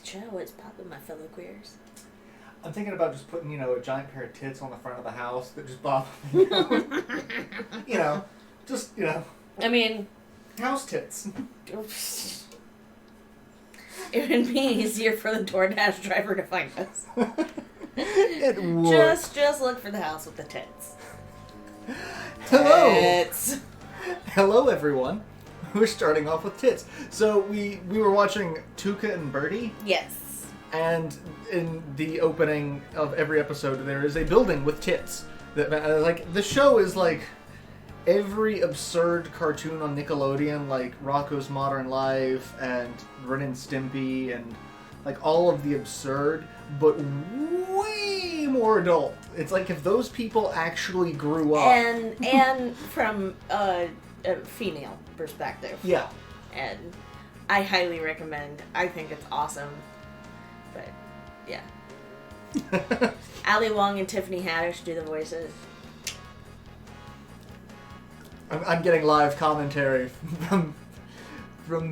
Joe, what's poppin', my fellow queers? I'm thinking about just putting, a giant pair of tits on the front of the house that just bob me down. I mean... House tits. It would be easier for the DoorDash driver to find us. It would. Just look for the house with the tits. Hello! Tits. Hello, everyone. We're starting off with tits. So, we were watching Tuca and Birdie. Yes. And in the opening of every episode, there is a building with tits. The show is like every absurd cartoon on Nickelodeon, like Rocko's Modern Life and Ren and Stimpy, and like all of the absurd, but way more adult. It's like if those people actually grew up. And from a female perspective. Yeah. And I highly recommend. I think it's awesome. But, yeah. Ali Wong and Tiffany Haddish do the voices. I'm getting live commentary from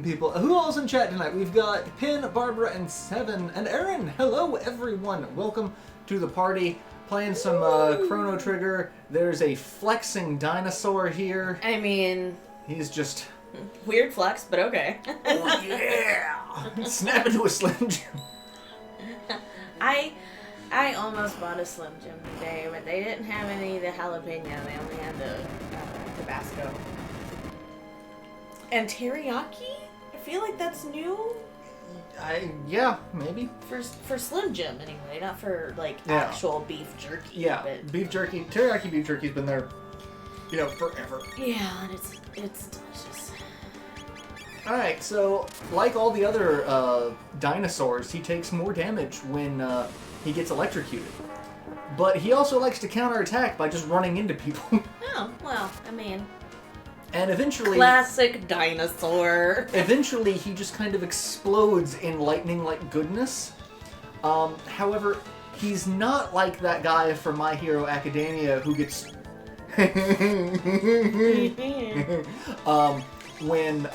people. Who all's in chat tonight? We've got Pin, Barbara, and Seven, and Aaron. Hello, everyone. Welcome to the party. Playing some Chrono Trigger. There's a flexing dinosaur here. I mean... He's just... Weird flex, but okay. Oh, yeah! Snap into a Slim Jim. I almost bought a Slim Jim today, but they didn't have any of the jalapeno. They only had the Tabasco. And teriyaki? I feel like that's new. Yeah, maybe. For Slim Jim, anyway. Not for, actual beef jerky. Yeah, but... beef jerky. Teriyaki beef jerky's been there, forever. Yeah, and it's delicious. Alright, so, like all the other dinosaurs, he takes more damage when he gets electrocuted. But he also likes to counterattack by just running into people. Oh, well, I mean... And eventually... Classic dinosaur. Eventually, he just kind of explodes in lightning-like goodness. However, he's not like that guy from My Hero Academia who gets... when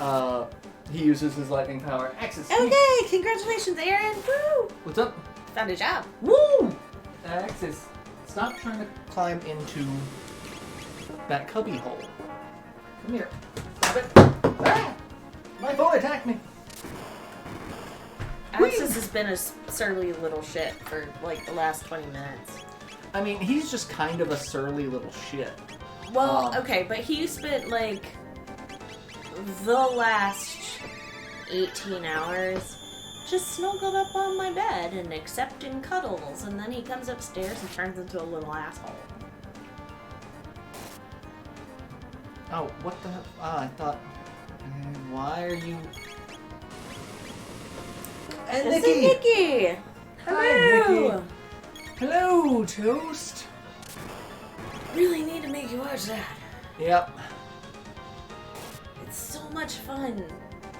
he uses his lightning power axis. Okay, congratulations, Aaron. Woo! What's up? Found a job. Woo! Axis, stop trying to climb into that cubby hole. Come here. Stop it. Ah! My boy attacked me. Axis has been a surly little shit for, the last 20 minutes. I mean, he's just kind of a surly little shit. Well, okay, but he spent, the last 18 hours just snuggled up on my bed and accepting cuddles, and then he comes upstairs and turns into a little asshole. Oh, what the hell? I thought... Why are you... And This is Nikki! Hi, Hello! Nikki. Hello, Toast! Really need to make you watch that. Yep. It's so much fun.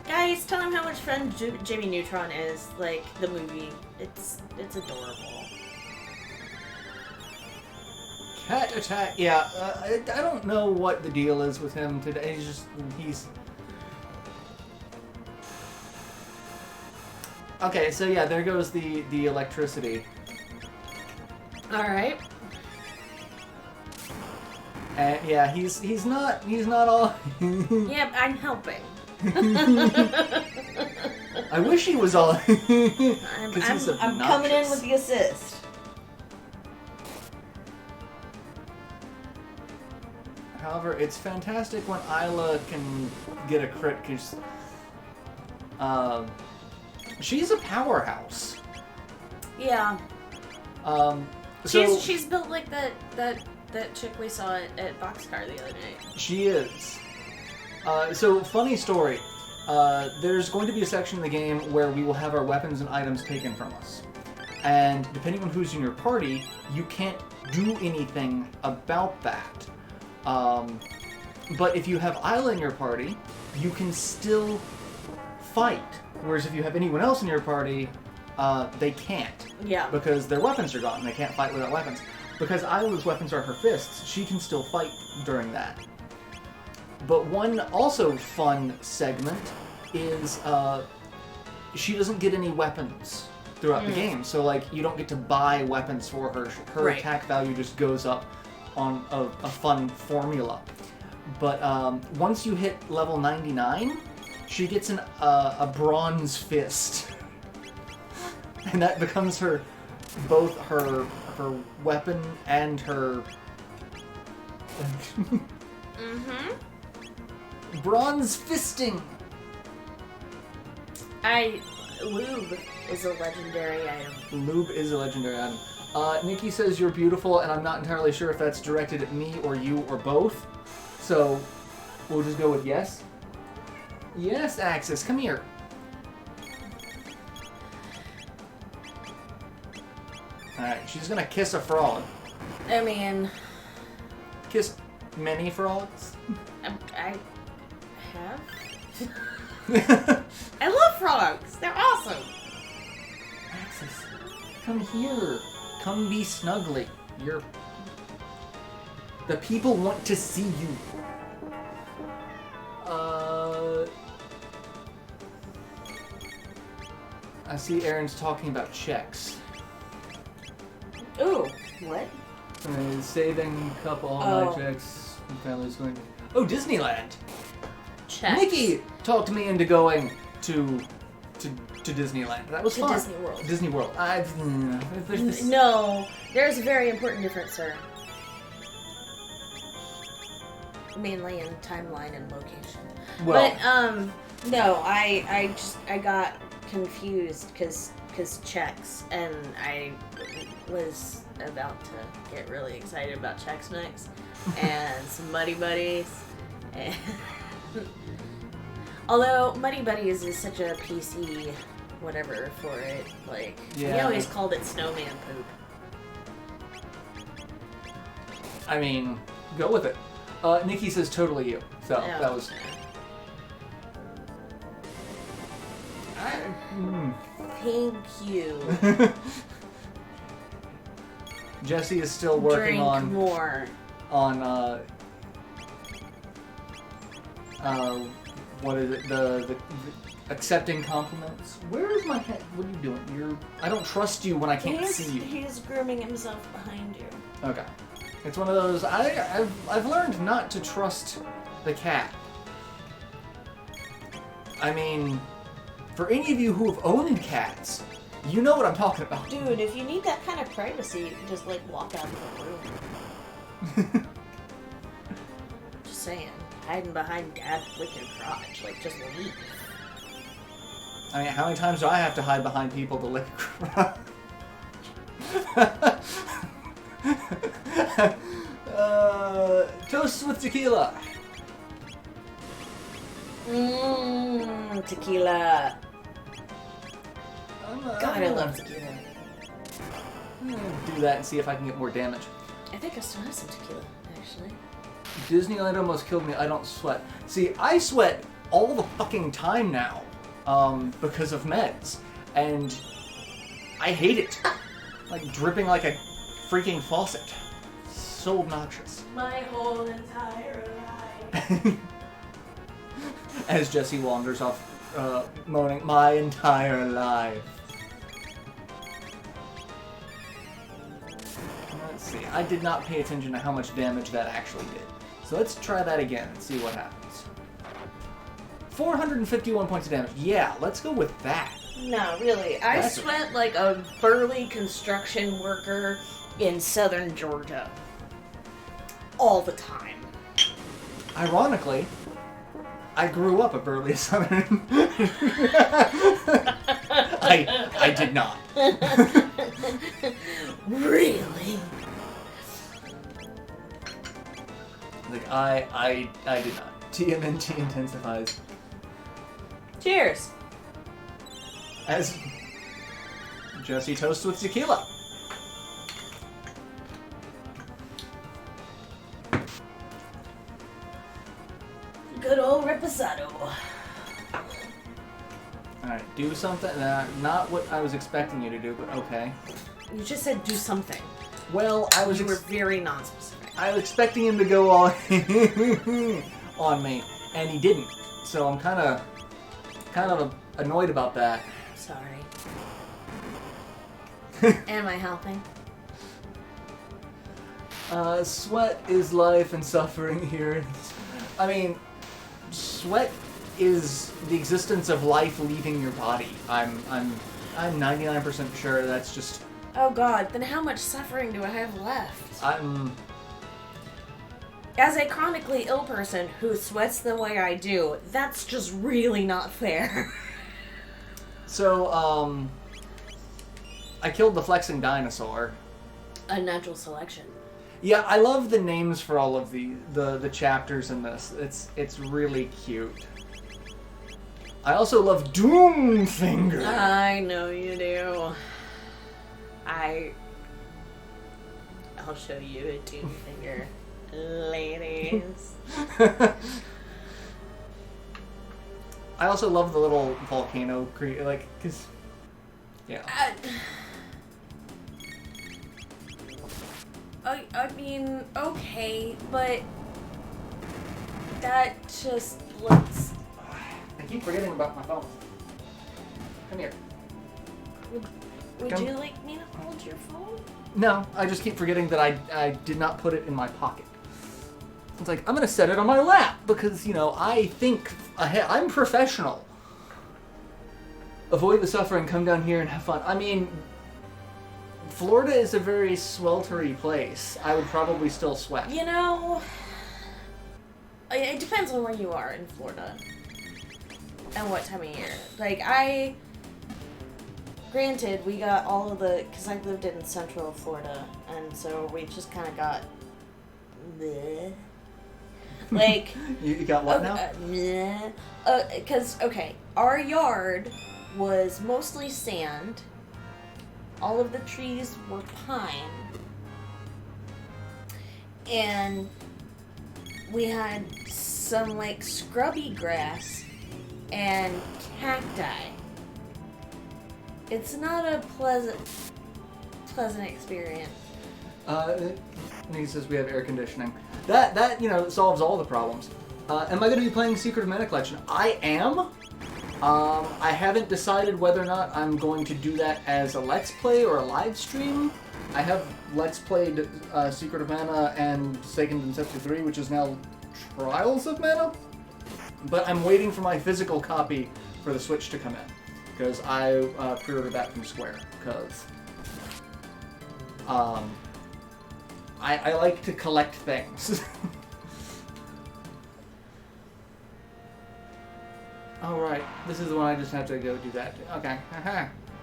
Guys, tell him how much fun Jimmy Neutron is, the movie. It's adorable. Cat attack. Yeah, I don't know what the deal is with him today. He's... Okay, so yeah, there goes the electricity. Alright. Yeah, he's not all... Yeah, I'm helping. I wish he was all... I'm coming in with the assist. However, it's fantastic when Isla can get a crit, because she's a powerhouse. Yeah. She's built like that chick we saw at Boxcar the other night. She is. So, funny story. There's going to be a section in the game where we will have our weapons and items taken from us. And depending on who's in your party, you can't do anything about that. But if you have Isla in your party, you can still fight. Whereas if you have anyone else in your party, they can't. Yeah. Because their weapons are gone and they can't fight without weapons. Because Isla's weapons are her fists, she can still fight during that. But one also fun segment is she doesn't get any weapons throughout the game. So, like, you don't get to buy weapons for her. Her attack value just goes up on a fun formula. But once you hit level 99, she gets a bronze fist. And that becomes both her weapon and her... Bronze fisting! Lube is a legendary item. Lube is a legendary item. Nikki says you're beautiful, and I'm not entirely sure if that's directed at me or you or both. So, we'll just go with yes. Yes, Axis, come here. Alright, she's gonna kiss a frog. I mean... Kiss many frogs? I have? I love frogs! They're awesome! Axis, come here. Come be snuggly. The people want to see you. I see Aaron's talking about checks. Ooh, what? Saving a couple all my checks. Family's going. Oh, Disneyland. Checks. Nikki talked me into going to Disneyland. That was fun. Disney World. Disney World. No, there's a very important difference, sir. Mainly in timeline and location. Well, but no, I got confused because checks, and I was about to get really excited about Chex Mix and some Muddy Buddies. And although Muddy Buddies is such a PC whatever for it, like we always called it snowman poop. I mean, go with it. Nikki says totally you. So that was. Thank you. Jesse is still working on more. What is it? The accepting compliments. Where is my cat? What are you doing? I don't trust you when I can't see you. He's grooming himself behind you. Okay. It's one of those. I've learned not to trust the cat. I mean, for any of you who have owned cats, you know what I'm talking about. Dude, if you need that kind of privacy, you can just, like, walk out of the room. Just saying. Hiding behind Dad's wicked crotch. Like, just leave. I mean, how many times do I have to hide behind people to lick a crotch? Toast with tequila. Tequila. God, I love tequila. I'm gonna do that and see if I can get more damage. I think I still have some tequila, actually. Disneyland almost killed me. I don't sweat. See, I sweat all the fucking time now because of meds. And I hate it. Like dripping like a freaking faucet. So obnoxious. My whole entire life. As Jesse wanders off moaning, my entire life. Let's see. I did not pay attention to how much damage that actually did. So let's try that again and see what happens. 451 points of damage. Yeah, let's go with that. No, really. I sweat like a burly construction worker in southern Georgia. All the time. Ironically, I grew up a burly southern. I did not. Really? Like I did not. TMNT intensifies. Cheers. As Jesse toasts with tequila. Good old reposado. Alright, do something. Not what I was expecting you to do, but okay. You just said do something. Well, You were very non-specific. I was expecting him to go on on me, and he didn't. So I'm kind of annoyed about that. sorry. Am I helping? Sweat is life and suffering here. I mean, sweat is the existence of life leaving your body. I'm 99% sure that's just... Oh god, then how much suffering do I have left? As a chronically ill person who sweats the way I do, that's just really not fair. So, I killed the flexing dinosaur. Unnatural selection. Yeah, I love the names for all of the chapters in this. It's really cute. I also love Doomfinger. I know you do. I'll show you a Doomfinger, ladies. I also love the little volcano cause yeah. I mean, okay, but that just looks... I keep forgetting about my phone. Come here. Would you like me to hold your phone? No, I just keep forgetting that I did not put it in my pocket. It's like, I'm gonna set it on my lap because, you know, I think ahead. I'm professional. Avoid the suffering, come down here and have fun. I mean, Florida is a very sweltery place. I would probably still sweat. You know, it depends on where you are in Florida and what time of year. Like, granted, we got all of the, because I lived in Central Florida, and so we just kind of got bleh. Like, you got what now? Because, okay, our yard was mostly sand. All of the trees were pine. And we had some, like, scrubby grass and cacti. It's not a pleasant experience. He says we have air conditioning. That you know, solves all the problems. Am I going to be playing Secret of Mana Collection? I am. I haven't decided whether or not I'm going to do that as a Let's Play or a live stream. I have Let's Played Secret of Mana and Seiken Densetsu 3, which is now Trials of Mana. But I'm waiting for my physical copy for the Switch to come in. Because I pre-ordered that from Square. Because I like to collect things. Alright, this is the one I just have to go do that. Okay.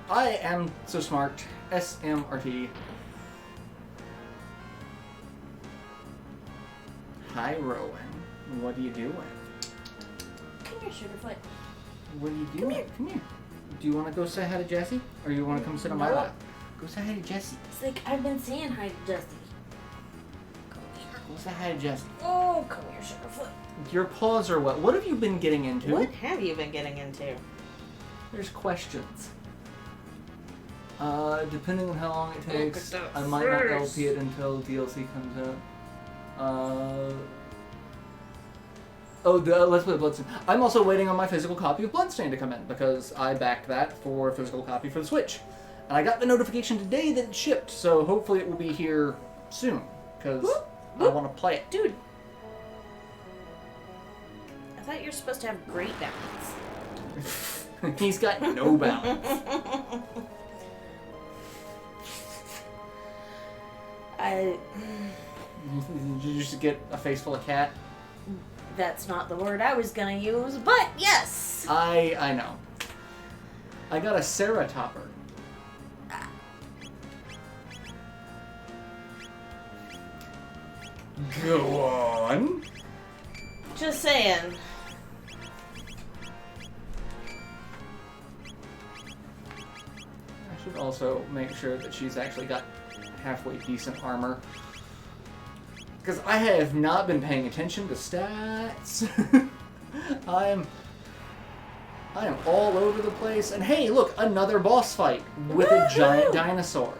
I am so smart. SMRT. Hi, Rowan. What are you doing? Come here, Sugarfoot. What are you doing? Come here. Do you want to go say hi to Jessie? Or you want to come sit on my lap? Go say hi to Jessie. It's like, I've been saying hi to Jessie. Come here. Go say hi to Jessie. Oh, come here, Sugarfoot. Your paws are what? What have you been getting into? What have you been getting into? There's questions. Depending on how long it takes, I might not LP it until DLC comes out. Let's play Bloodstained. I'm also waiting on my physical copy of Bloodstained to come in because I backed that for a physical copy for the Switch. And I got the notification today that it shipped, so hopefully it will be here soon because I want to play it. Dude. I thought you were supposed to have great balance. He's got no balance. Did you just get a face full of cat? That's not the word I was gonna use, but yes! I know. I got a Ceratopper. Go on. Just saying. I should also make sure that she's actually got halfway decent armor. Because I have not been paying attention to stats. I am all over the place. And hey, look, another boss fight with a giant dinosaur.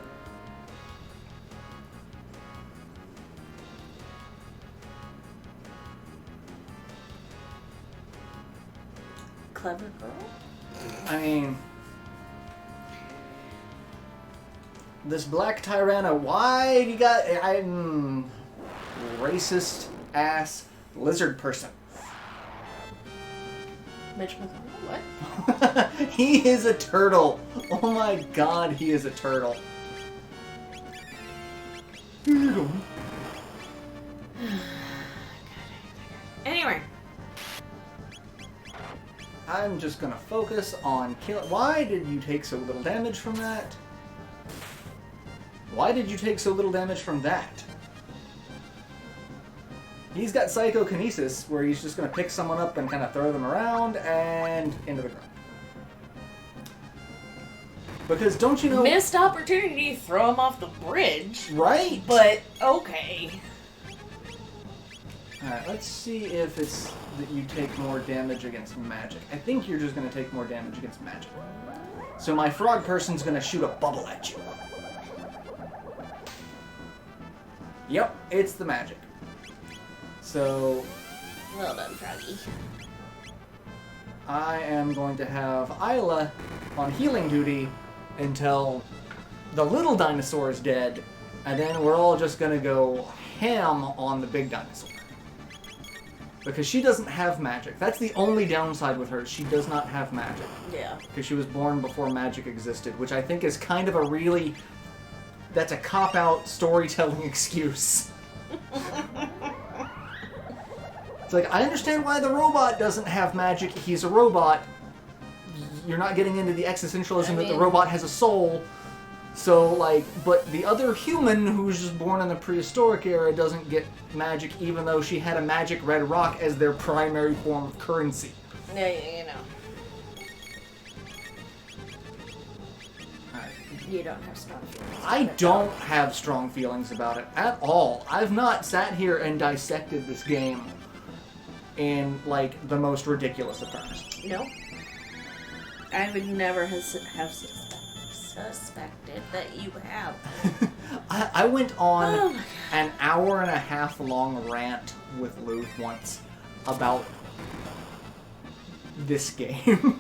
Clever girl? I mean, This black Tyranno, why you got... I'm... racist-ass lizard person. Mitch McConnell, what? He is a turtle. Oh my god, he is a turtle. Anyway. I'm just gonna focus on killing... Why did you take so little damage from that? Why did you take so little damage from that? He's got psychokinesis, where he's just gonna pick someone up and kind of throw them around and into the ground. Because don't you know... Missed opportunity to throw him off the bridge. Right? But, okay. Alright, let's see if it's that you take more damage against magic. I think you're just going to take more damage against magic. So my frog person's going to shoot a bubble at you. Yep, it's the magic. So... Well done, Froggy. I am going to have Isla on healing duty until the little dinosaur is dead, and then we're all just going to go ham on the big dinosaur. Because she doesn't have magic. That's the only downside with her. She does not have magic. Yeah. Because she was born before magic existed, which I think is kind of a really... That's a cop-out storytelling excuse. It's like, I understand why the robot doesn't have magic. He's a robot. You're not getting into the existentialism that the robot has a soul. So, like, but the other human who's just born in the prehistoric era doesn't get magic, even though she had a magic red rock as their primary form of currency. Yeah, you know. Alright. You don't have strong feelings. I don't have strong feelings about it at all. I've not sat here and dissected this game in, like, the most ridiculous of terms. No. I would never have suspected that you have. I went on an hour-and-a-half long rant with Luke once about this game.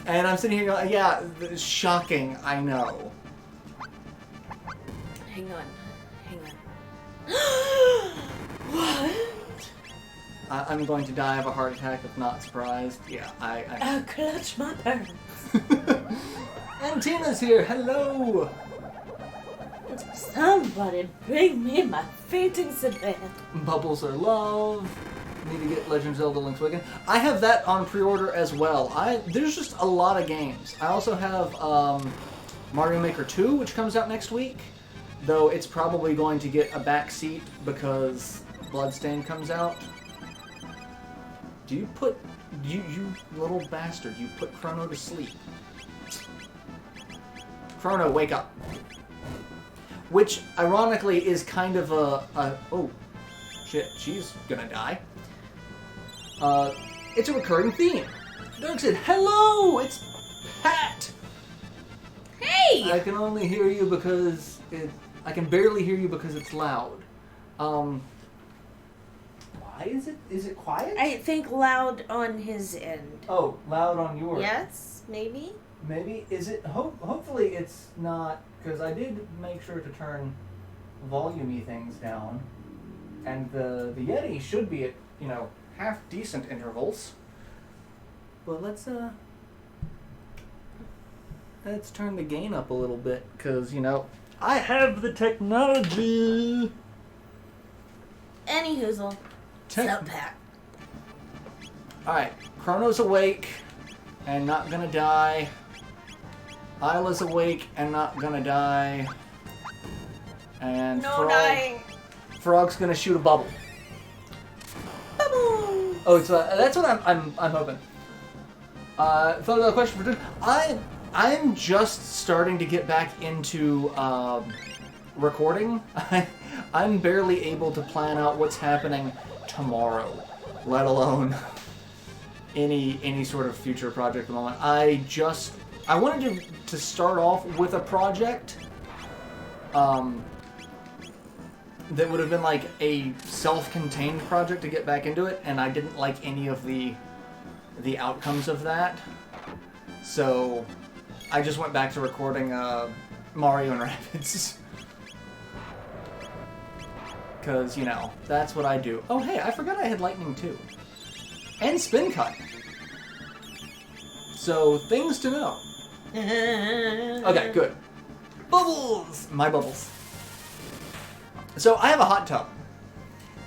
And I'm sitting here going, yeah, shocking, I know. Hang on. Hang on. What? I'm going to die of a heart attack if not surprised. Yeah, I'll clutch my pearls. And Tina's here, hello! Somebody bring me my fainting sedan. Bubbles Are Love. Need to get Legend of Zelda Link's Awakening. I have that on pre-order as well. There's just a lot of games. I also have Mario Maker 2, which comes out next week. Though it's probably going to get a backseat because Bloodstained comes out. You little bastard, you put Chrono to sleep. Chrono, wake up. Which, ironically, is kind of oh, shit, she's gonna die. It's a recurring theme. Doug said, hello, it's Pat! Hey! I can only hear you because I can barely hear you because it's loud. Why is it quiet? I think loud on his end. Oh, loud on yours. Yes, maybe? Maybe. Is it... hopefully it's not... Because I did make sure to turn volume-y things down. And the Yeti should be at, half-decent intervals. But let's turn the gain up a little bit. Because, I have the technology! Any hoozle. Sup, Pat. Alright, Chrono's awake and not gonna die. Isla's awake and not gonna die. And No dying. Frog's gonna shoot a bubble. Bubble. Oh, it's that's what I'm hoping. Thought about a question for today. I'm just starting to get back into recording. I'm barely able to plan out what's happening tomorrow, let alone any sort of future project at the moment. I wanted to start off with a project that would have been like a self-contained project to get back into it, and I didn't like any of the outcomes of that. So I just went back to recording Mario and Rabbids. Because, you know, that's what I do. Oh, hey, I forgot I had lightning, too. And spin cut. So, things to know. Okay, good. Bubbles! My bubbles. So, I have a hot tub.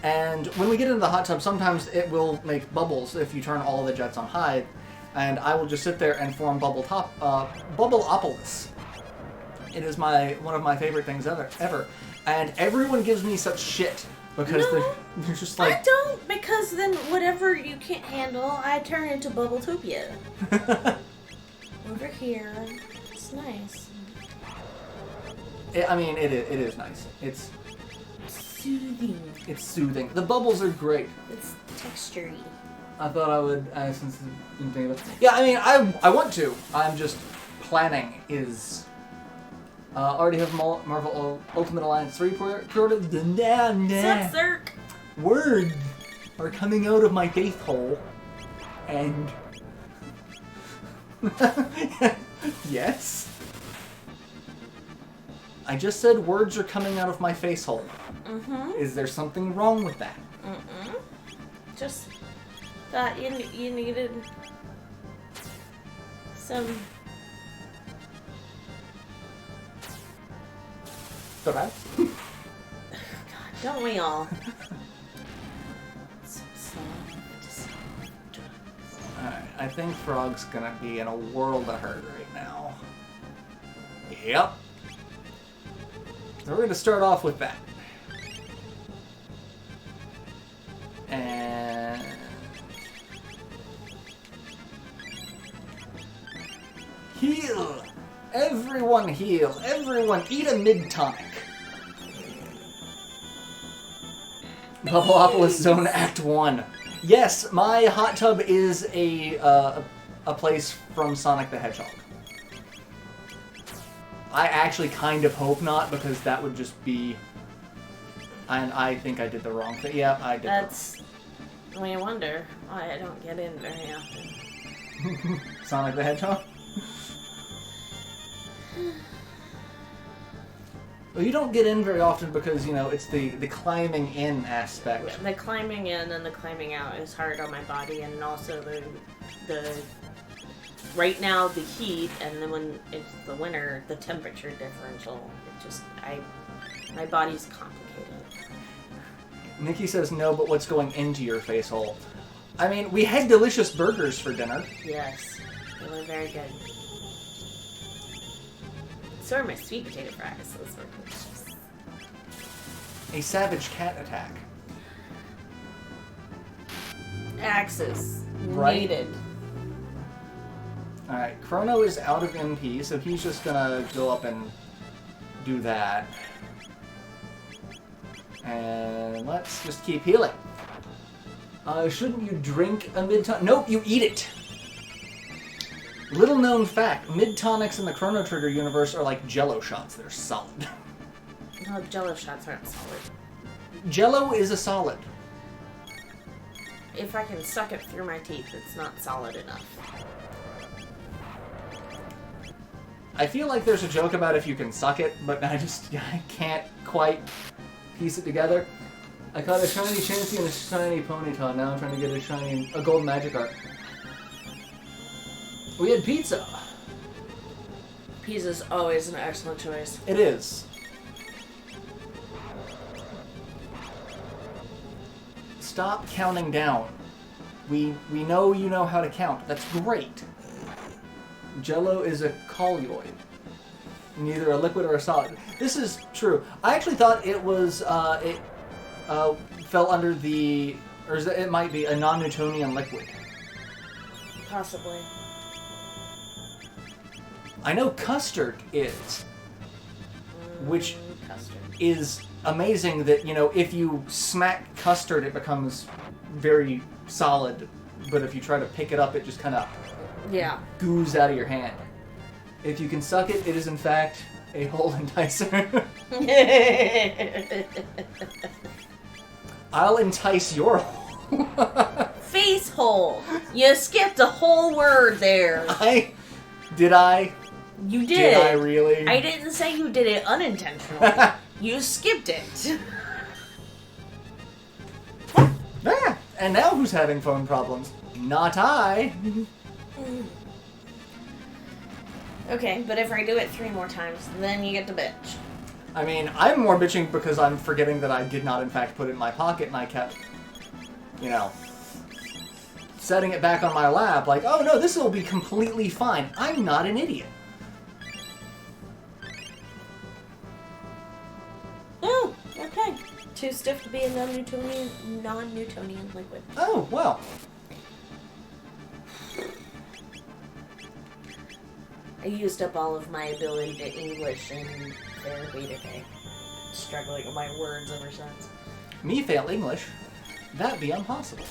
And when we get into the hot tub, sometimes it will make bubbles if you turn all the jets on high. And I will just sit there and form Bubbleopolis. It is one of my favorite things ever. And everyone gives me such shit because they're just like... I don't, because then whatever you can't handle, I turn into Bubbletopia. Over here. It's nice. It is nice. It's soothing. It's soothing. The bubbles are great. It's textury. I thought I would, since I didn't think of it. Yeah, I mean, I want to. I'm just planning is... already have Marvel Ultimate Alliance 3 pre-ordered. Sup, Zerk? Words are coming out of my face hole. And... Yes? I just said words are coming out of my face hole. Mm-hmm. Is there something wrong with that? Mm-mm. Just thought you needed some... So bad? God, don't we all? Alright, I think Frog's gonna be in a world of hurt right now. Yep. So we're gonna start off with that. And... Heal! Everyone heal! Everyone eat a mid-tonic! Bubbleopolis Zone Act 1. Yes, my hot tub is a place from Sonic the Hedgehog. I actually kind of hope not, because that would just be... And I think I did the wrong thing. Yeah, I did. That's... I wonder why I don't get in very often. Sonic the Hedgehog? Well, you don't get in very often because, you know, it's the climbing in aspect. The climbing in and the climbing out is hard on my body, and also the right now the heat, and then when it's the winter, the temperature differential. It just my body's complicated. Nikki says no, but what's going into your face hole? I mean, we had delicious burgers for dinner. Yes, they were very good. So are my sweet potato fries. Those were delicious. A savage cat attack. Axis. Right. Needed. Alright, Chrono is out of MP, so he's just gonna go up and do that. And let's just keep healing. Shouldn't you drink a mid-tonic? Nope, you eat it! Little known fact, mid-tonics in the Chrono Trigger universe are like Jello shots. They're solid. No, Jello shots aren't solid. Jello is a solid. If I can suck it through my teeth, it's not solid enough. I feel like there's a joke about if you can suck it, but I can't quite piece it together. I caught a shiny Chansey and a shiny Ponyta. Now I'm trying to get a gold Magikarp. We had pizza. Pizza's always an excellent choice. It is. Stop counting down. We know you know how to count. That's great. Jello is a colloid. Neither a liquid or a solid. This is true. I actually thought it was, fell under the, or it might be a non-Newtonian liquid. Possibly. I know custard is, which custard is amazing that, you know, if you smack custard, it becomes very solid, but if you try to pick it up, it just kind of goos out of your hand. If you can suck it, it is in fact a hole enticer. I'll entice your hole. Face hole. You skipped a whole word there. Did I? You did. Did I really? I didn't say you did it unintentionally. You skipped it. Ah, and now who's having phone problems? Not I. Okay, but if I do it 3 more times, then you get to bitch. I mean, I'm more bitching because I'm forgetting that I did not, in fact, put it in my pocket, and I kept, you know, setting it back on my lap, like, oh no, this will be completely fine. I'm not an idiot. Oh, okay. Too stiff to be a non-Newtonian liquid. Oh, well. I used up all of my ability to English in therapy today. Struggling with my words ever since. Me fail English? That'd be impossible.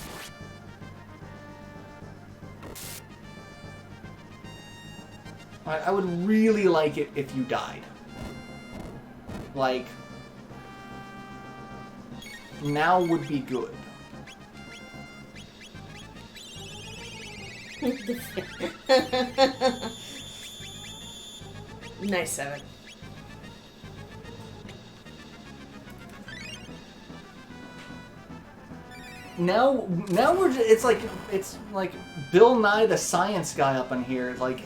I would really like it if you died. Like, now would be good. Nice 7. Now we're it's like Bill Nye the Science Guy up in here. Like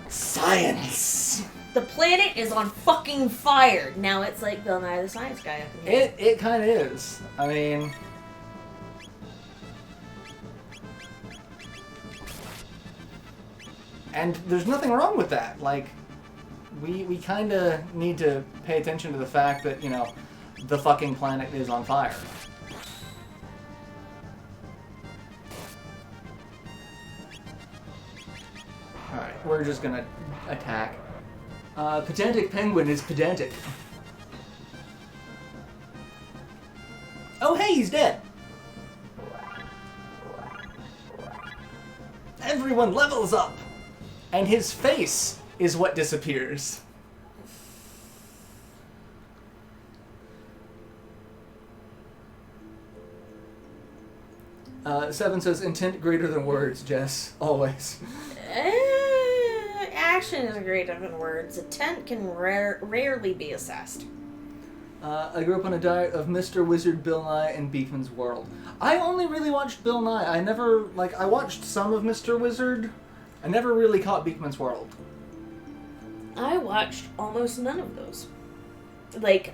science. The planet is on fucking fire. Now it's like Bill Nye the Science Guy up in here. It kind of is. I mean, and there's nothing wrong with that. Like, we kind of need to pay attention to the fact that, you know, the fucking planet is on fire. Alright, we're just gonna attack. Pedantic Penguin is pedantic. Oh hey, he's dead! Everyone levels up! And his face is what disappears. Seven says, intent greater than words, Jess. Always. Action is greater than words. Intent can rarely be assessed. I grew up on a diet of Mr. Wizard, Bill Nye, and Beakman's World. I only really watched Bill Nye. I never, I watched some of Mr. Wizard. I never really caught Beakman's World. I watched almost none of those.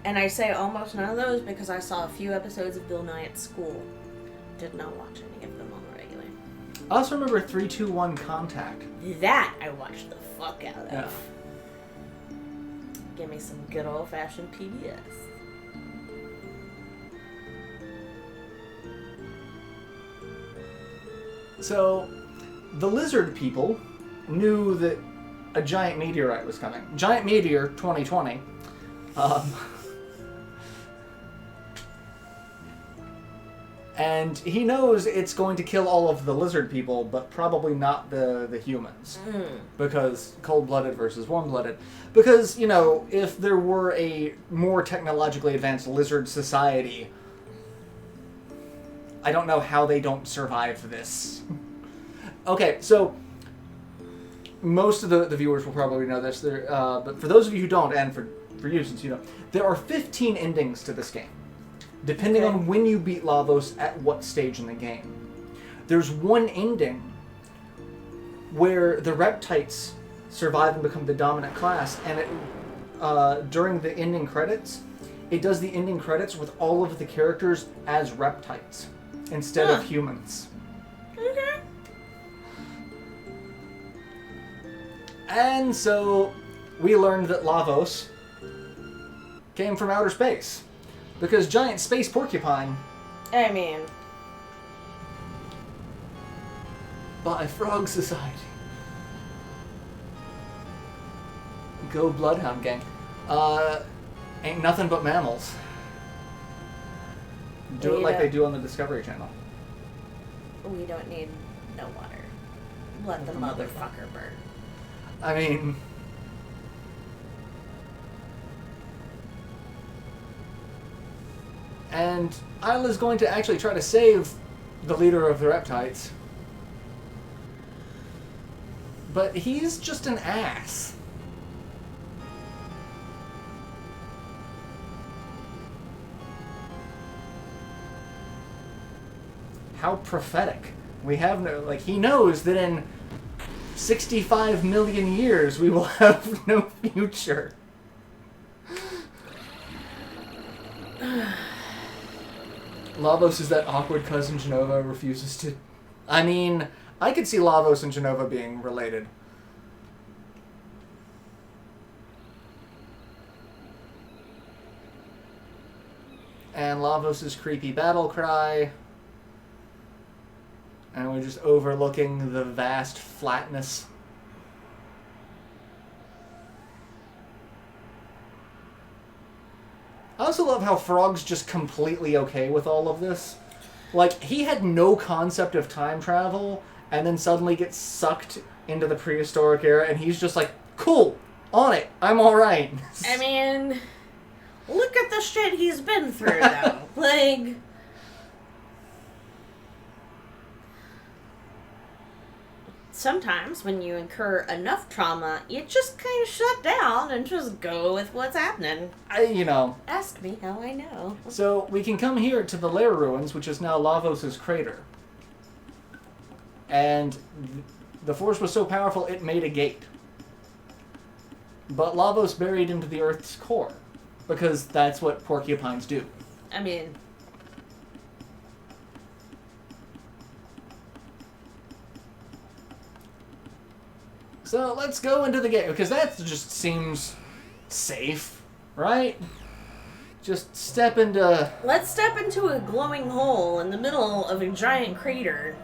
And I say almost none of those because I saw a few episodes of Bill Nye at school. Did not watch any of them on the regular. I also remember 321 Contact. That I watched the fuck out of. Yeah. Give me some good old-fashioned PBS. So, the lizard people knew that a giant meteorite was coming. Giant Meteor 2020. And he knows it's going to kill all of the lizard people, but probably not the humans. Because cold-blooded versus warm-blooded. Because, you know, if there were a more technologically advanced lizard society, I don't know how they don't survive this. Okay, so most of the viewers will probably know this, but for those of you who don't, and for you since you know, there are 15 endings to this game, depending on when you beat Lavos at what stage in the game. There's one ending where the Reptites survive and become the dominant class, and it, during the ending credits, it does the ending credits with all of the characters as Reptites instead of humans. Okay. And so we learned that Lavos came from outer space. Because giant space porcupine... I mean... by Frog Society. Go Bloodhound Gang. Ain't nothing but mammals. Do it like they do on the Discovery Channel. We don't need no water. Let the motherfucker burn. I mean... And Isla's going to actually try to save the leader of the Reptites. but he's just an ass. How prophetic. We have no... Like, he knows that in 65 million years we will have no future. Lavos is that awkward cousin Genova refuses to... I mean, I could see Lavos and Genova being related. And Lavos' creepy battle cry. And we're just overlooking the vast flatness. I also love how Frog's just completely okay with all of this. Like, he had no concept of time travel, and then suddenly gets sucked into the prehistoric era, and he's just like, cool, on it, I'm alright. I mean, look at the shit he's been through, though. Like... Sometimes, when you incur enough trauma, you just kind of shut down and just go with what's happening. Ask me how I know. So, we can come here to the Lair Ruins, which is now Lavos' crater. And the force was so powerful, it made a gate. But Lavos buried into the Earth's core, because that's what porcupines do. I mean... So let's go into the gate, because that just seems safe, right? Just step into... Let's step into a glowing hole in the middle of a giant crater.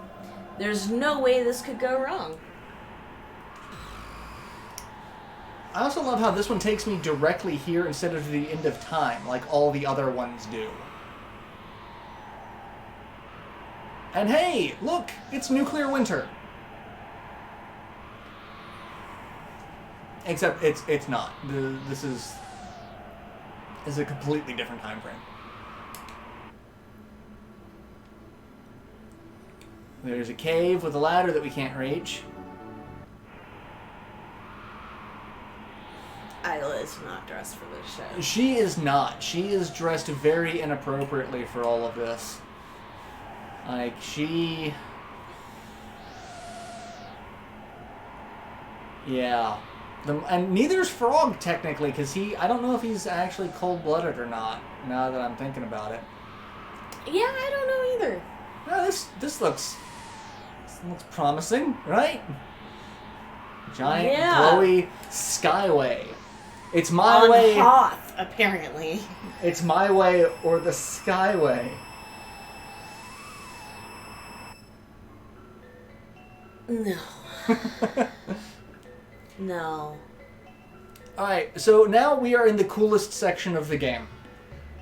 There's no way this could go wrong. I also love how this one takes me directly here instead of the end of time, like all the other ones do. And hey, look, it's nuclear winter. Except it's not. This is a completely different time frame. There's a cave with a ladder that we can't reach. Isla is not dressed for this show. She is not. She is dressed very inappropriately for all of this. Like, she... Yeah. And neither's Frog, technically, because I don't know if he's actually cold-blooded or not, now that I'm thinking about it. Yeah, I don't know either. No, this looks promising, right? Giant, glowy skyway. It's my way... Hoth, apparently. It's my way or the skyway. No. No. Alright, so now we are in the coolest section of the game.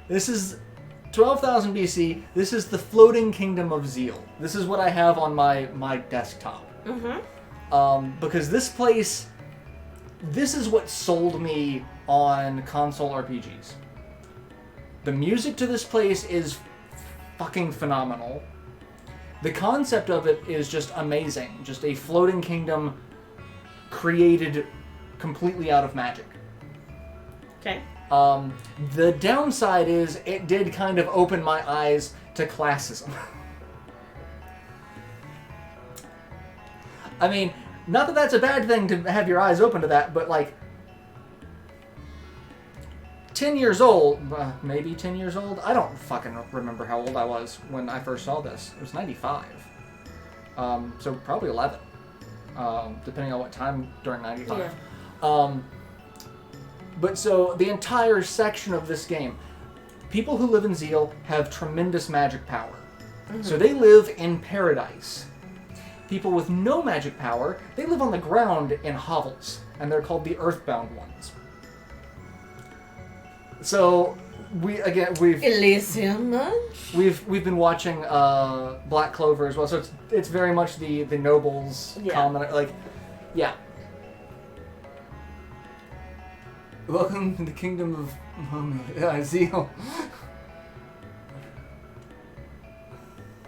This is 12,000 BC. This is the floating kingdom of Zeal. This is what I have on my desktop. Mm-hmm. Because this place... This is what sold me on console RPGs. The music to this place is fucking phenomenal. The concept of it is just amazing. Just a floating kingdom created completely out of magic. Okay. The downside is it did kind of open my eyes to classism. I mean, not that that's a bad thing to have your eyes open to that, but like 10 years old, maybe 10 years old? I don't fucking remember how old I was when I first saw this. It was 95. So probably 11. Depending on what time during 95. Yeah. But so, the entire section of this game, people who live in Zeal have tremendous magic power. Mm-hmm. So they live in paradise. People with no magic power, they live on the ground in hovels, and they're called the Earthbound ones. So, Elysium much? We've been watching Black Clover as well, so it's very much the nobles common, like, yeah. Welcome to the kingdom of Zeal.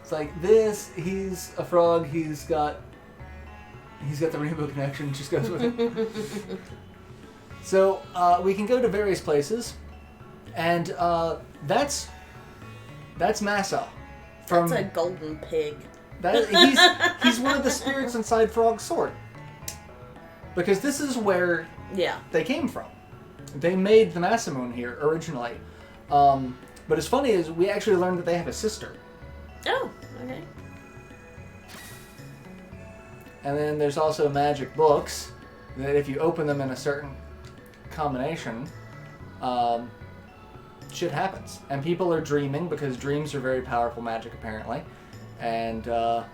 It's like this, he's a frog, he's got He's got the Rainbow Connection, just goes with it. So, we can go to various places, and that's Massa. That's a golden pig. He's one of the spirits inside Frog's sword. Because this is where they came from. They made the Masamune here originally. But as funny as we actually learned that they have a sister. Oh, okay. And then there's also magic books that if you open them in a certain combination, shit happens. And people are dreaming because dreams are very powerful magic apparently. And I'm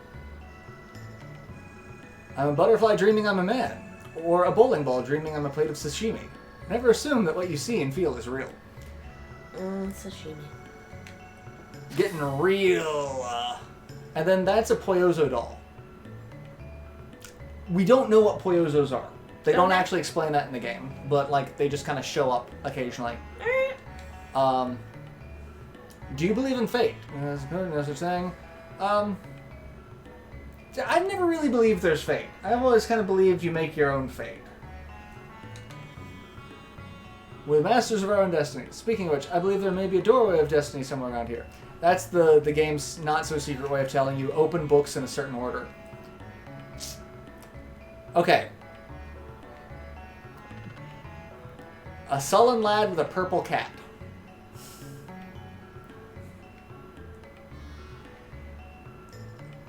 a butterfly dreaming I'm a man. Or a bowling ball dreaming I'm a plate of sashimi. Never assume that what you see and feel is real. Sashimi. Getting real. And then that's a Poyozo doll. We don't know what Poyozos are. They don't actually explain that in the game, but like they just kind of show up occasionally. Do you believe in fate? There's no such thing. I've never really believed there's fate. I've always kind of believed you make your own fate. We're masters of our own destiny. Speaking of which, I believe there may be a doorway of destiny somewhere around here. That's the game's not-so-secret way of telling you open books in a certain order. Okay. A sullen lad with a purple cat.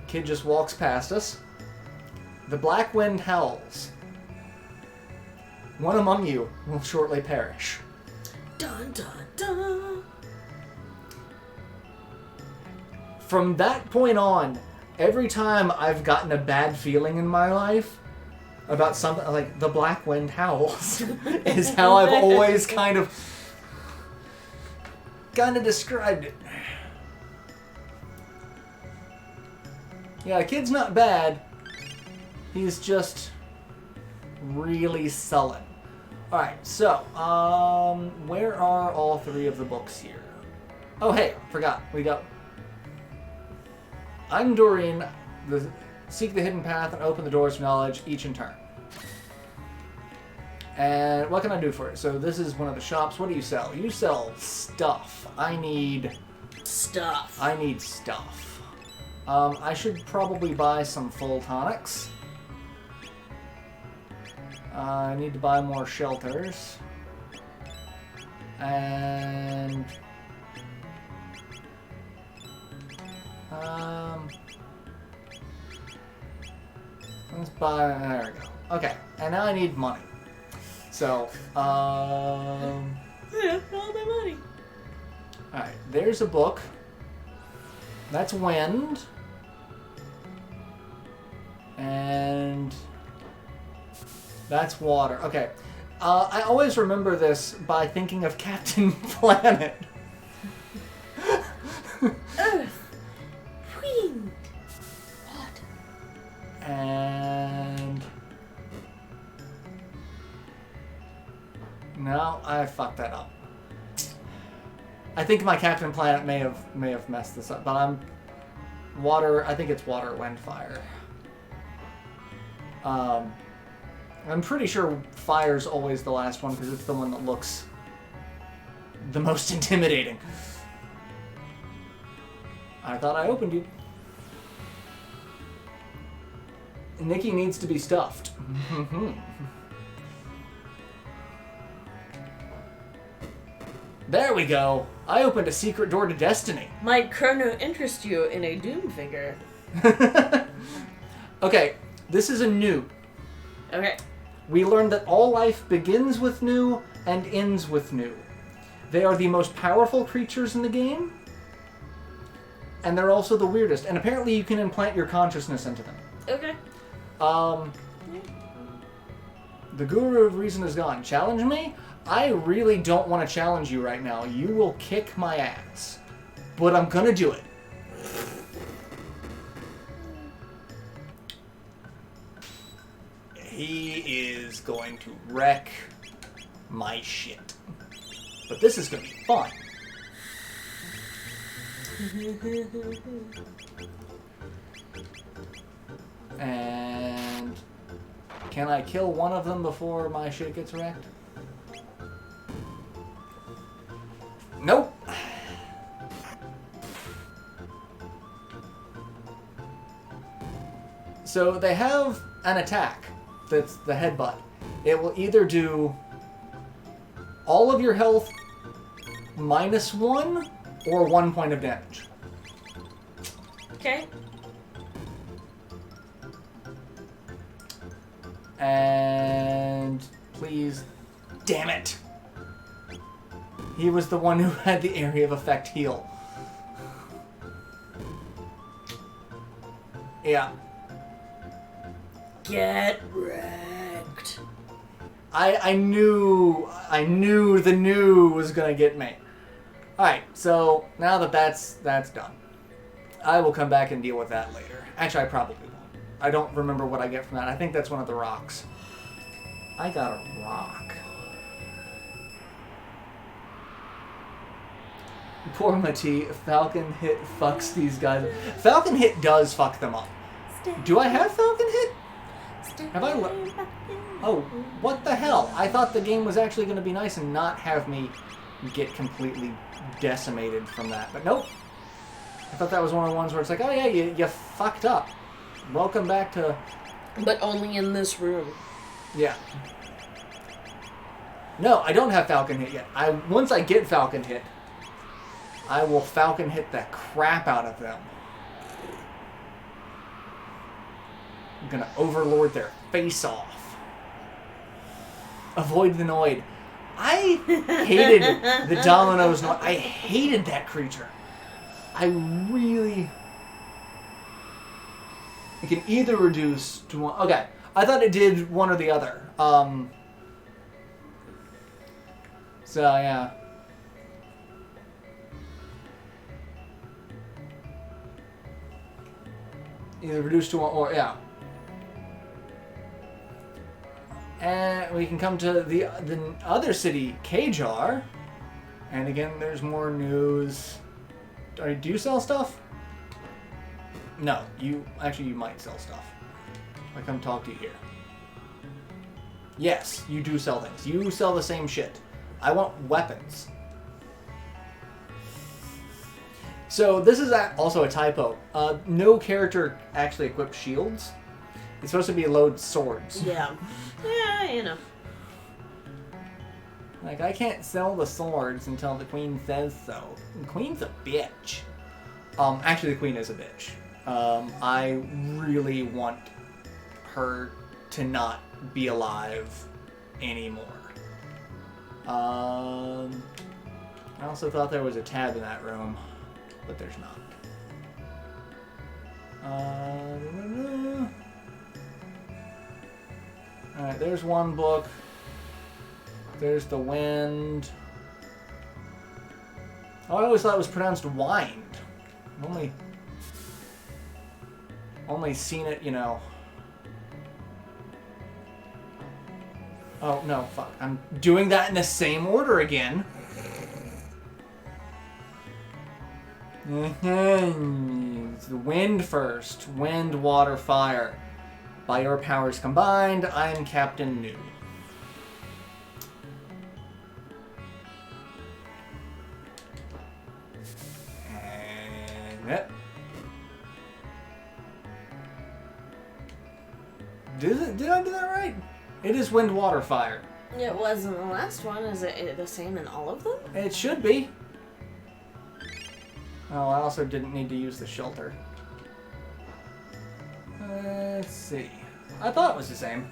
Kid just walks past us. The black wind howls. One among you will shortly perish. Dun dun dun. From that point on, every time I've gotten a bad feeling in my life about something like the black wind howls is how I've always kind of described it. Yeah, the kid's not bad. He's just really sullen. Alright, so, where are all three of the books here? Oh, hey, forgot. We got... I'm Doreen. Seek the hidden path and open the doors of knowledge, each in turn. And what can I do for it? So this is one of the shops. What do you sell? You sell stuff. I need stuff. I should probably buy some full tonics. I need to buy more shelters. And... let's buy... There we go. Okay, and now I need money. So, Yeah, all my money. Alright, there's a book. That's wind. And... that's water. Okay. I always remember this by thinking of Captain Planet. Earth. Wind. Water. And... no, I fucked that up. I think my Captain Planet may have messed this up, but I'm... water, I think it's water, wind, fire. I'm pretty sure fire's always the last one because it's the one that looks the most intimidating. I thought I opened you. Nikki needs to be stuffed. There we go. I opened a secret door to destiny. Might Chrono interest you in a Doom figure? Okay, this is a new. Okay. We learned that all life begins with new and ends with new. They are the most powerful creatures in the game, and they're also the weirdest. And apparently you can implant your consciousness into them. Okay. The Guru of Reason is gone. Challenge me? I really don't want to challenge you right now. You will kick my ass. But I'm gonna do it. He is going to wreck my shit. But this is going to be fun. And Can I kill one of them before my shit gets wrecked? Nope. So they have an attack that's the headbutt. It will either do all of your health -1 or 1 point of damage. Okay. And please, damn it. He was the one who had the area of effect heal. Yeah. Get wrecked. I knew the new was gonna get me. Alright, so now that that's done, I will come back and deal with that later. Actually, I probably won't. I don't remember what I get from that. I think that's one of the rocks. I got a rock. Poor Mati, Falcon Hit fucks these guys. Falcon Hit does fuck them up. Do I have Falcon Hit? Have I... Oh, what the hell? I thought the game was actually going to be nice and not have me get completely decimated from that. But nope. I thought that was one of the ones where it's like, oh yeah, you fucked up. Welcome back to... But only in this room. Yeah. No, I don't have Falcon Hit yet. Once I get Falcon Hit, I will Falcon Hit the crap out of them. I'm gonna overlord their face off. Avoid the Noid. I hated the Domino's Noid. I hated that creature. I really... It can either reduce to one... Okay, I thought it did one or the other. So, yeah. Either reduce to one or... Yeah. And we can come to the other city, Kajar. And again, there's more news. Do you sell stuff? No, you might sell stuff. I come talk to you here. Yes, you do sell things. You sell the same shit. I want weapons. So this is also a typo. No character actually equips shields. It's supposed to be load swords. Yeah. Yeah, you know. Like, I can't sell the swords until the queen says so. The queen's a bitch. Actually, the queen is a bitch. I really want her to not be alive anymore. I also thought there was a tab in that room, but there's not. Alright, there's one book. There's the wind. Oh, I always thought it was pronounced wind. Only seen it, you know. Oh, no, fuck. I'm doing that in the same order again. It's the wind first. Wind, water, fire. By your powers combined, I am Captain New. And yep. Did I do that right? It is wind, water, fire. It was in the last one. Is it the same in all of them? It should be. Oh, I also didn't need to use the shelter. Let's see. I thought it was the same.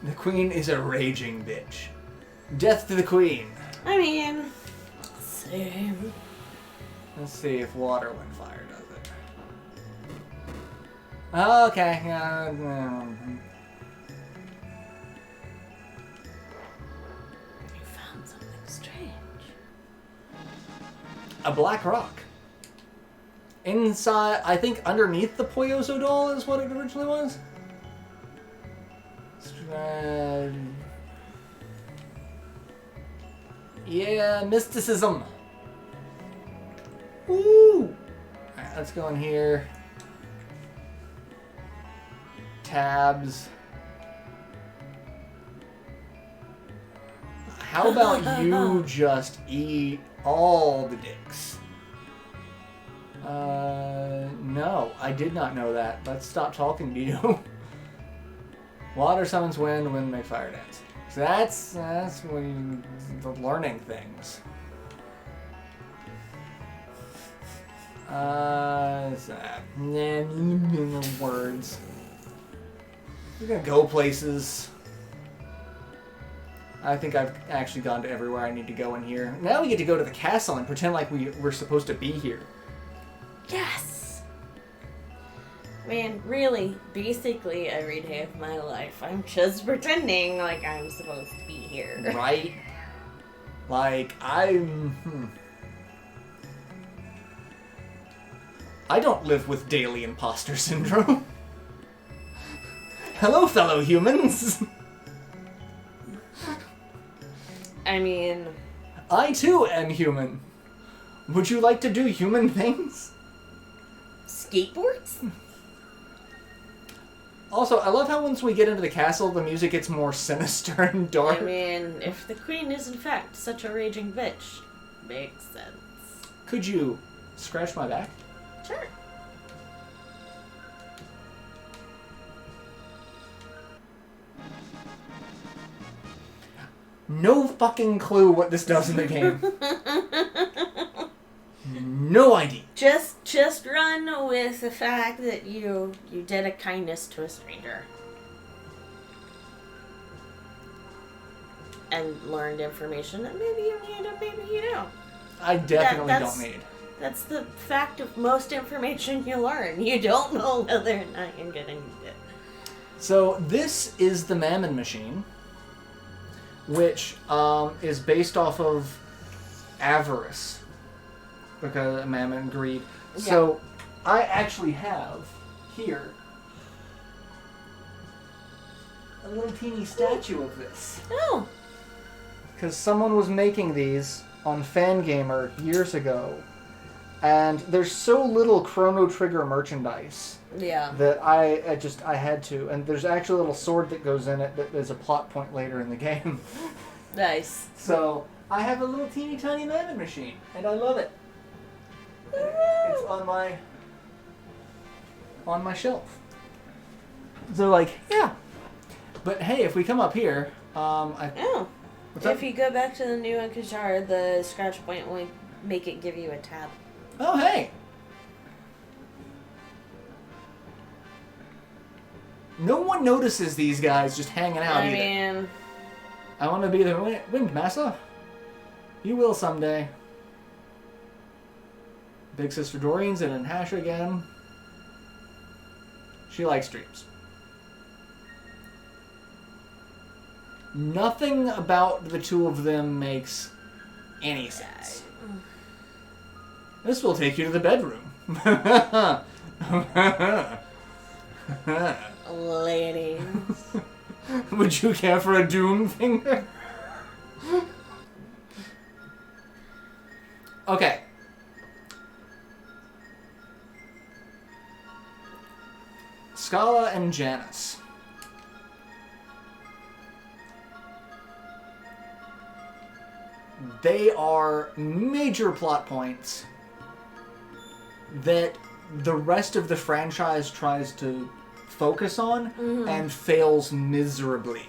The queen is a raging bitch. Death to the queen. I mean, same. Let's see if water, wind, fire does it. Okay. You found something strange. A black rock. Inside, I think underneath the Poyozo doll is what it originally was. Yeah, mysticism. Woo! Alright, let's go in here. tabs. How about you just eat all the dicks? No, I did not know that. Let's stop talking to you. Water summons wind, wind makes fire dance. So that's when the learning things. Words. We're gonna go places. I think I've actually gone to everywhere I need to go in here. Now we get to go to the castle and pretend like we're supposed to be here. Yes! Man, really, basically every day of my life, I'm just pretending like I'm supposed to be here. Right? Like, I don't live with daily imposter syndrome. Hello, fellow humans! I mean... I, too, am human. Would you like to do human things? Skateboards? Also, I love how once we get into the castle, the music gets more sinister and dark. I mean, if the queen is in fact such a raging bitch, makes sense. Could you scratch my back? Sure. No fucking clue what this does in the game. No idea. Just run with the fact that you did a kindness to a stranger. And learned information that maybe you need and maybe you don't. I definitely don't need. That's the fact of most information you learn. You don't know whether or not you're gonna need it. So this is the Mammon Machine, which is based off of avarice. Because mammon, greed. Yeah. So I actually have here a little teeny statue of this. Oh. Because someone was making these on Fangamer years ago, and there's so little Chrono Trigger merchandise. Yeah. That I had to, and there's actually a little sword that goes in it that is a plot point later in the game. Nice. So I have a little teeny tiny Mammon Machine, and I love it. It's on my shelf. So like, yeah. But hey, if we come up here, What's up? If you go back to the new Akajar, the scratch point will make it give you a tab. Oh hey. No one notices these guys just hanging out either. I mean, I want to be the Wind Massa. You will someday. Big Sister Doreen's in Hash again. She likes dreams. Nothing about the two of them makes any sense. This will take you to the bedroom. ladies. Would you care for a Doom finger? Okay. Scala and Janus. They are major plot points that the rest of the franchise tries to focus on and fails miserably.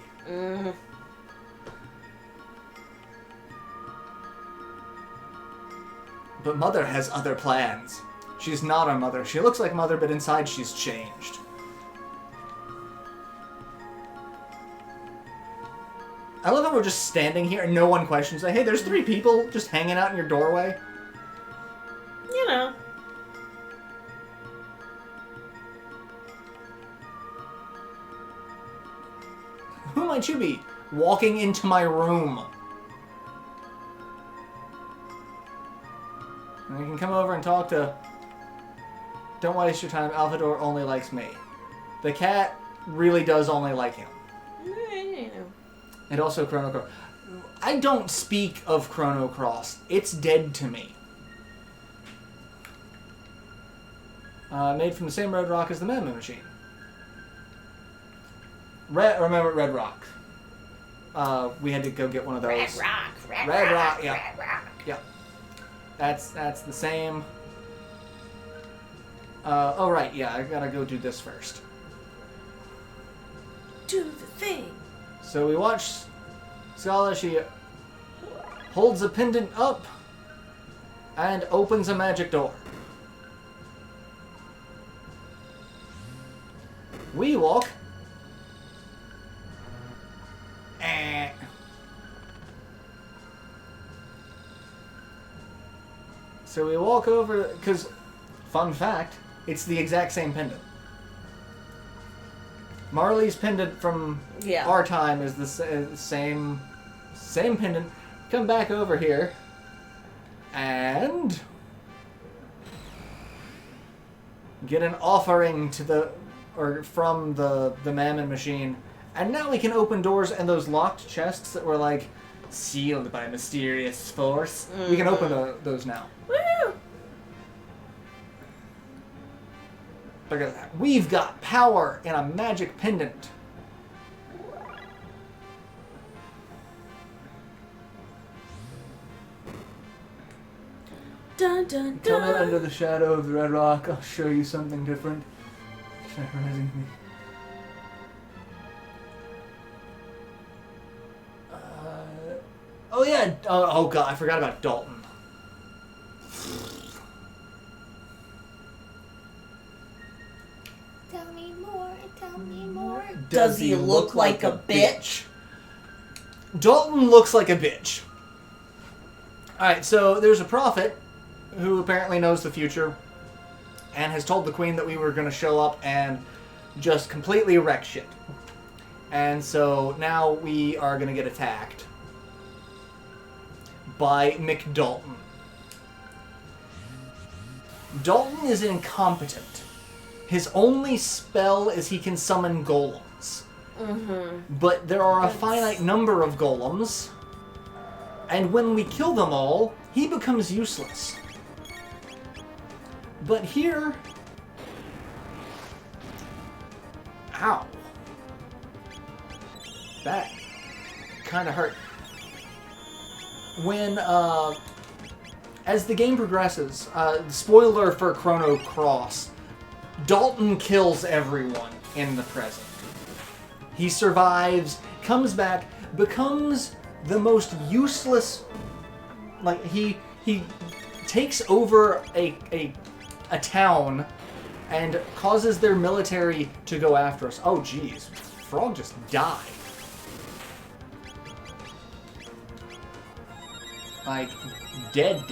But Mother has other plans. She's not our mother. She looks like Mother, but inside she's changed. I love how we're just standing here and no one questions. Like, hey, there's 3 people just hanging out in your doorway. You know. Who might you be? Walking into my room. And you can come over and talk to... Don't waste your time. Alvador only likes me. The cat really does only like him. And also Chrono Cross. I don't speak of Chrono Cross. It's dead to me. Made from the same red rock as the Mammon Machine. Remember Red Rock? We had to go get one of those. Red Rock. Red Rock, yeah. Red Rock. Yeah. That's the same. Oh right, yeah. I gotta go do this first. Do the thing. So we watch Scala. She holds a pendant up and opens a magic door. We walk. So we walk over, because, fun fact, it's the exact same pendant. Marley's pendant from our time is the same pendant. Come back over here, and get an offering from the Mammon machine, and now we can open doors and those locked chests that were like sealed by mysterious force. Mm-hmm. We can open those now. Woo! Look at that. We've got power in a magic pendant. Dun, dun, dun. Come in under the shadow of the Red Rock. I'll show you something different. Terrorizing me. Oh yeah. Oh god, I forgot about Dalton. Tell me more. Tell me more. Does he look like a bitch? Dalton looks like a bitch. Alright, so there's a prophet who apparently knows the future and has told the queen that we were going to show up and just completely wreck shit. And so now we are going to get attacked by McDalton. Dalton is incompetent. His only spell is he can summon golems. Mm-hmm. But there are a finite number of golems, and when we kill them all, he becomes useless. But here... Ow. That kind of hurt. When, as the game progresses, spoiler for Chrono Cross, Dalton kills everyone in the present. He survives, comes back, becomes the most useless... Like, he takes over a town and causes their military to go after us. Oh, jeez. Frog just died. Like, dead.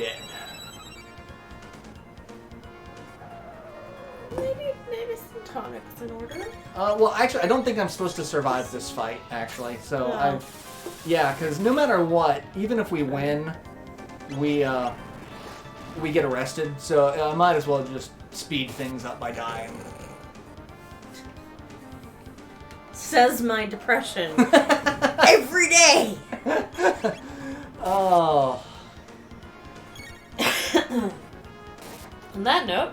Maybe some tonics in order. Well, actually, I don't think I'm supposed to survive this fight, actually. So, No. Yeah, because no matter what, even if we win, we get arrested. So, I might as well just speed things up by dying. Says my depression. Every day! Oh. On that note,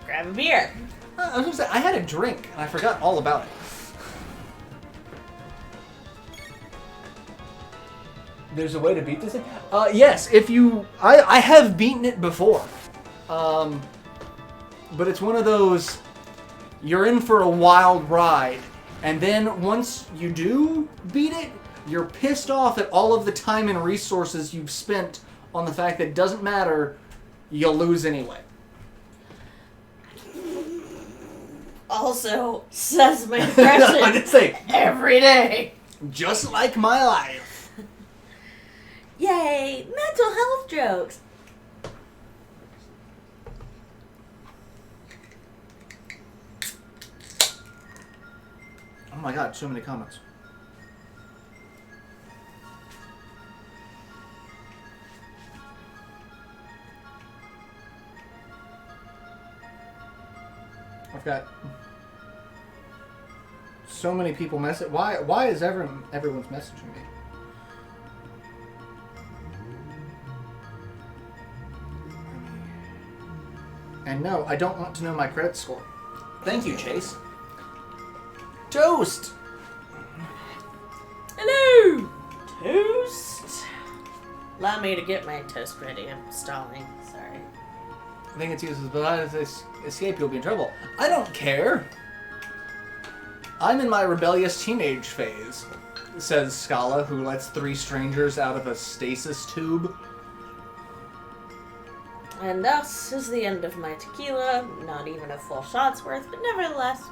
grab a beer. I was gonna say, I had a drink, and I forgot all about it. There's a way to beat this thing? Yes, if you... I have beaten it before. But it's one of those... You're in for a wild ride. And then once you do beat it, you're pissed off at all of the time and resources you've spent on the fact that it doesn't matter, you'll lose anyway. Also, says my depression. I did say, every day. just like my life. Yay, mental health jokes. Oh my god, so many comments. I've got so many people message. Why is everyone's messaging me? And no, I don't want to know my credit score. Thank you, Chase. Toast! Woo! Toast. Allow me to get my toast ready. I'm stalling. Sorry. I think it's useless, but if I escape, you'll be in trouble. I don't care. I'm in my rebellious teenage phase, says Scala, who lets 3 strangers out of a stasis tube. And thus is the end of my tequila. Not even a full shot's worth, but nevertheless.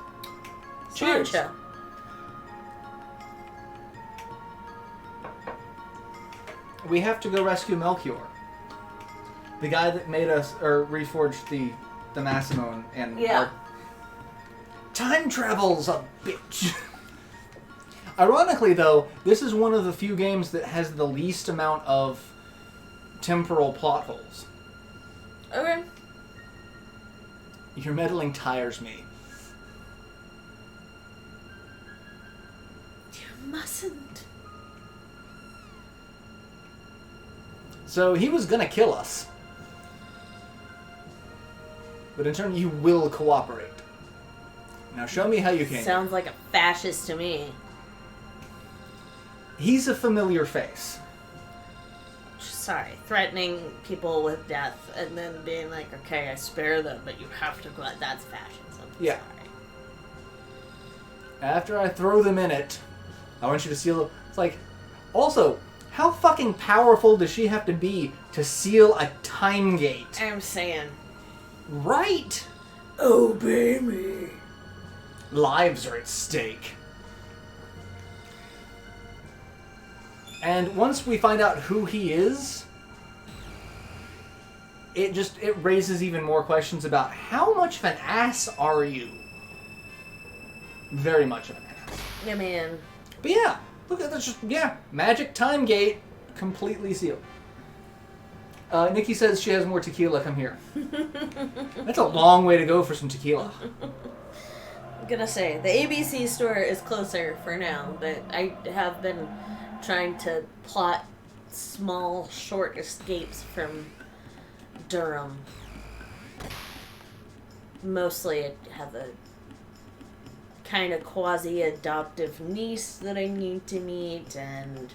Cheers. Sláinte. We have to go rescue Melchior. The guy that made us, or reforged the Masamone and... Yeah. Time travel's a bitch. Ironically, though, this is one of the few games that has the least amount of temporal plot holes. Okay. Your meddling tires me. You mustn't. So he was gonna kill us. But in turn, you will cooperate. Now show me how you can. Sounds like a fascist to me. He's a familiar face. Sorry, threatening people with death and then being like, okay, I spare them, but you have to go. That's fascism. Yeah. Sorry. After I throw them in it, I want you to seal it. It's like, also, how fucking powerful does she have to be to seal a time gate? I'm saying. Right? Obey me. Lives are at stake. And once we find out who he is, it raises even more questions about how much of an ass are you? Very much of an ass. Yeah, man. But yeah, look at this. Magic time gate completely sealed. Nikki says she has more tequila. Come here. That's a long way to go for some tequila. I'm gonna say, the ABC store is closer for now, but I have been trying to plot small, short escapes from Durham. Mostly I have a kind of quasi-adoptive niece that I need to meet, and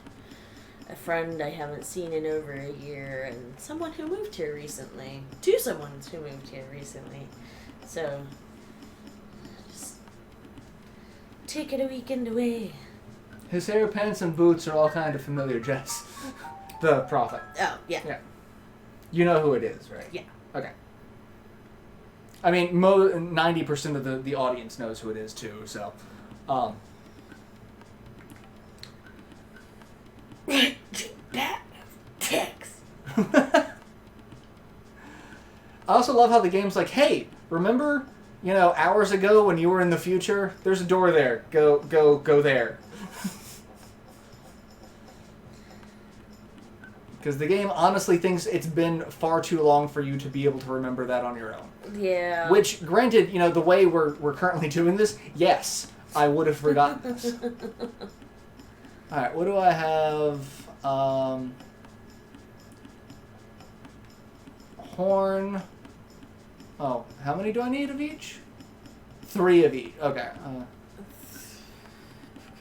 a friend I haven't seen in over a year, and someone who moved here recently. 2 someones who moved here recently. So, just take it a weekend away. His hair, pants, and boots are all kind of familiar, Jess. The prophet. Oh, yeah. Yeah. You know who it is, right? Yeah. Okay. I mean, 90% of the audience knows who it is, too, so... That text. I also love how the game's like, hey, remember, hours ago when you were in the future? There's a door there. Go there. Because the game honestly thinks it's been far too long for you to be able to remember that on your own. Yeah. Which, granted, the way we're currently doing this, yes, I would have forgotten this. Alright, what do I have? Horn. Oh, how many do I need of each? 3 of each. Okay.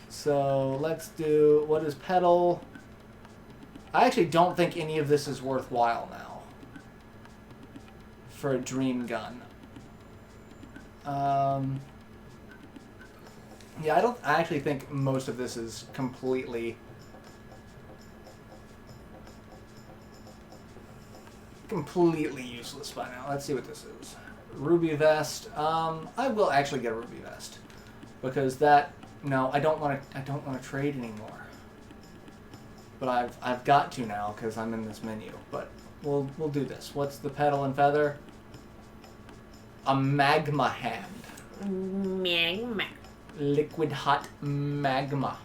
So let's do, what is pedal? I actually don't think any of this is worthwhile now for a dream gun. Yeah, I actually think most of this is completely useless by now. Let's see what this is. Ruby vest. I will actually get a ruby vest because no, I don't want to trade anymore. But I've got to now because I'm in this menu. But we'll do this. What's the pedal and feather? A magma hand. Magma. Liquid hot magma.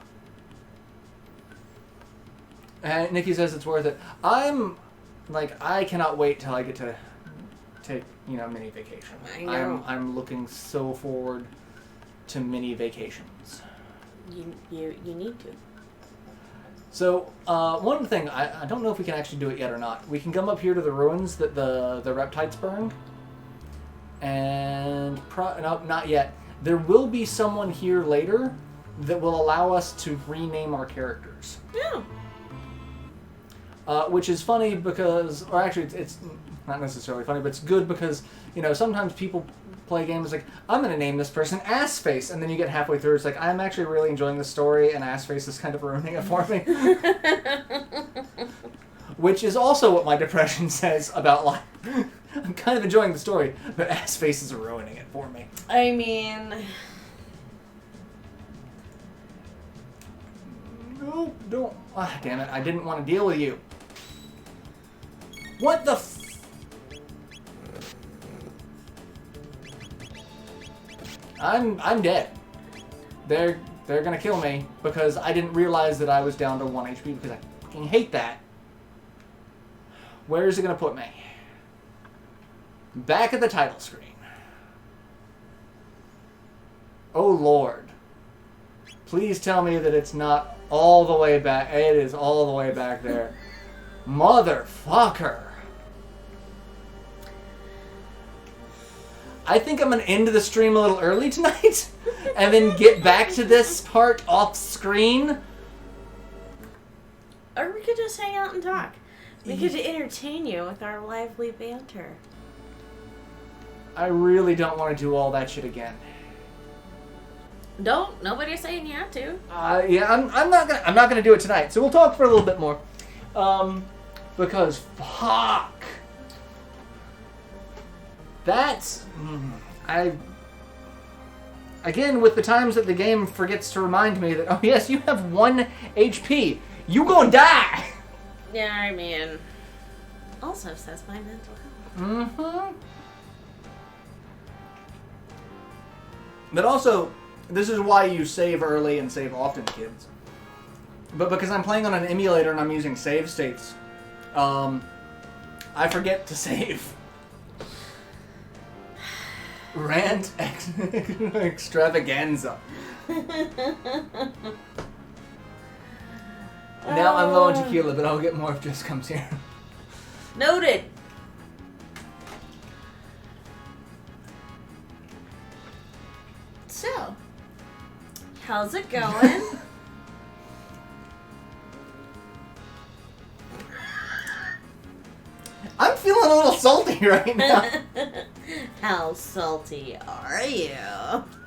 And Nikki says it's worth it. I cannot wait till I get to take, mini vacation. I know. I'm looking so forward to mini vacations. You need to. So, one thing, I don't know if we can actually do it yet or not. We can come up here to the ruins that the reptites burned. And, no, not yet. There will be someone here later that will allow us to rename our characters. Yeah. Which is funny because, or actually it's not necessarily funny, but it's good because, sometimes people play games like, I'm going to name this person Assface, and then you get halfway through, it's like, I'm actually really enjoying the story, and Assface is kind of ruining it for me. Which is also what my depression says about life. I'm kind of enjoying the story, but Assface is ruining it for me. I mean... No, don't. Ah, damn it, I didn't want to deal with you. What the I'm dead. They're gonna kill me because I didn't realize that I was down to 1 HP because I fucking hate that. Where is it gonna put me? Back at the title screen. Oh Lord. Please tell me that it's not all the way back. It is all the way back there. Motherfucker. I think I'm going to end the stream a little early tonight and then get back to this part off screen. Or we could just hang out and talk. We could entertain you with our lively banter. I really don't want to do all that shit again. Don't. Nobody's saying you have to. Yeah, I'm not gonna do it tonight. So we'll talk for a little bit more. Because fuck. That's again with the times that the game forgets to remind me that, oh yes, you have 1 HP. You gonna die. Yeah, I mean, also says my mental health. Mm-hmm. But also, this is why you save early and save often, kids. But because I'm playing on an emulator and I'm using save states, I forget to save. Rant extravaganza. Now I'm low on tequila, but I'll get more if Jess comes here. Noted. So, how's it going? I'm feeling a little salty right now. How salty are you?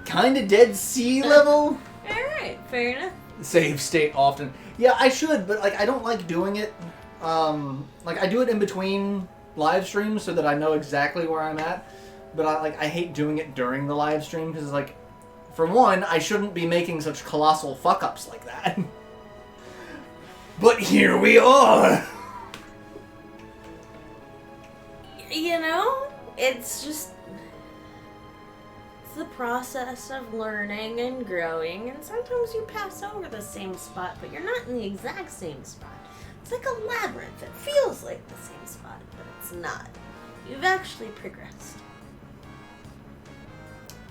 Kinda dead sea level. Alright, fair enough. Save state often. Yeah, I should, but I don't like doing it. I do it in between live streams so that I know exactly where I'm at. But I hate doing it during the live stream because for one, I shouldn't be making such colossal fuck ups like that. But here we are. It's just the process of learning and growing, and sometimes you pass over the same spot, but you're not in the exact same spot. It's like a labyrinth. It feels like the same spot, but it's not. You've actually progressed.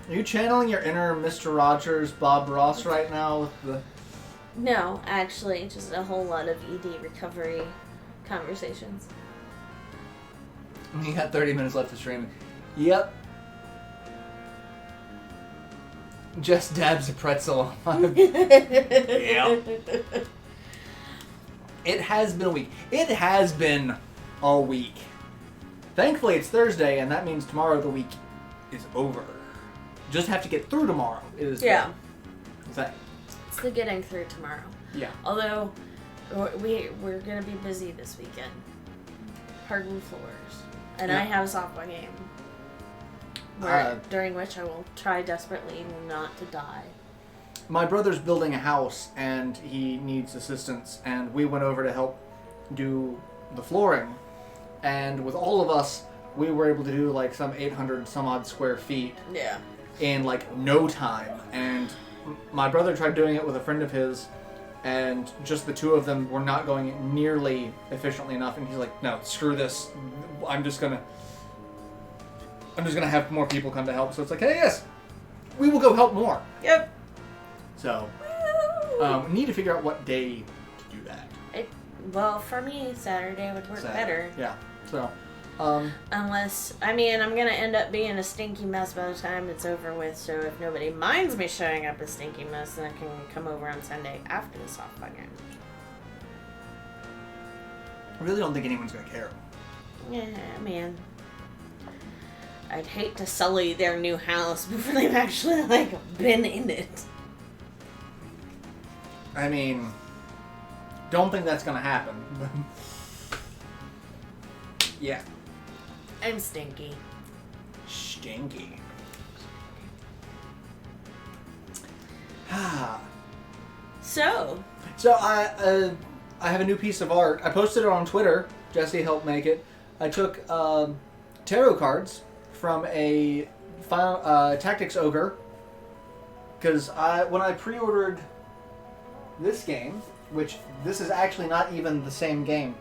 Are you channeling your inner Mr. Rogers, Bob Ross right now with the... No, actually, just a whole lot of ED recovery conversations. You got 30 minutes left of streaming. Yep. Just dabs a pretzel. Yep. It has been a week. It has been a week. Thankfully, it's Thursday, and that means tomorrow the week is over. Just have to get through tomorrow. It is. Yeah. Exactly. It's the getting through tomorrow. Yeah. Although, we're going to be busy this weekend. Hardwood floors. And Yeah. I have a softball game. During which I will try desperately not to die. My brother's building a house, and he needs assistance, and we went over to help do the flooring. And with all of us, we were able to do some 800 some odd square feet. Yeah. In no time. And my brother tried doing it with a friend of his, and just the two of them were not going nearly efficiently enough. And he's like, no, screw this. I'm just gonna have more people come to help. So it's like, hey, yes, we will go help more. Yep. So, we need to figure out what day to do that. Well, for me, Saturday would work better. Yeah. So, Unless, I mean, I'm gonna end up being a stinky mess by the time it's over with, so if nobody minds me showing up a stinky mess, then I can come over on Sunday after the softball game. I really don't think anyone's gonna care. Yeah, man. I'd hate to sully their new house before they've actually, like, been in it. I mean, don't think that's gonna happen. Yeah. I'm stinky. Stinky. So I have a new piece of art. I posted it on Twitter. Jesse helped make it. I took tarot cards from a Tactics Ogre, because when I pre-ordered this game, which this is actually not even the same game.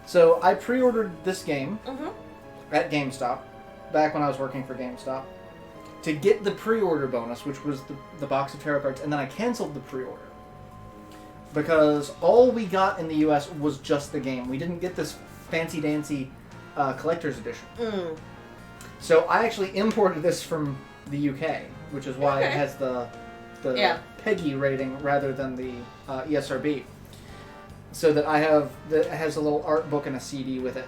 So I pre-ordered this game at GameStop, back when I was working for GameStop, to get the pre-order bonus, which was the box of tarot cards, and then I canceled the pre-order. Because all we got in the US was just the game. We didn't get this fancy-dancy collector's edition. So I actually imported this from the UK, which is why it has the PEGI rating rather than the ESRB. So that it has a little art book and a CD with it.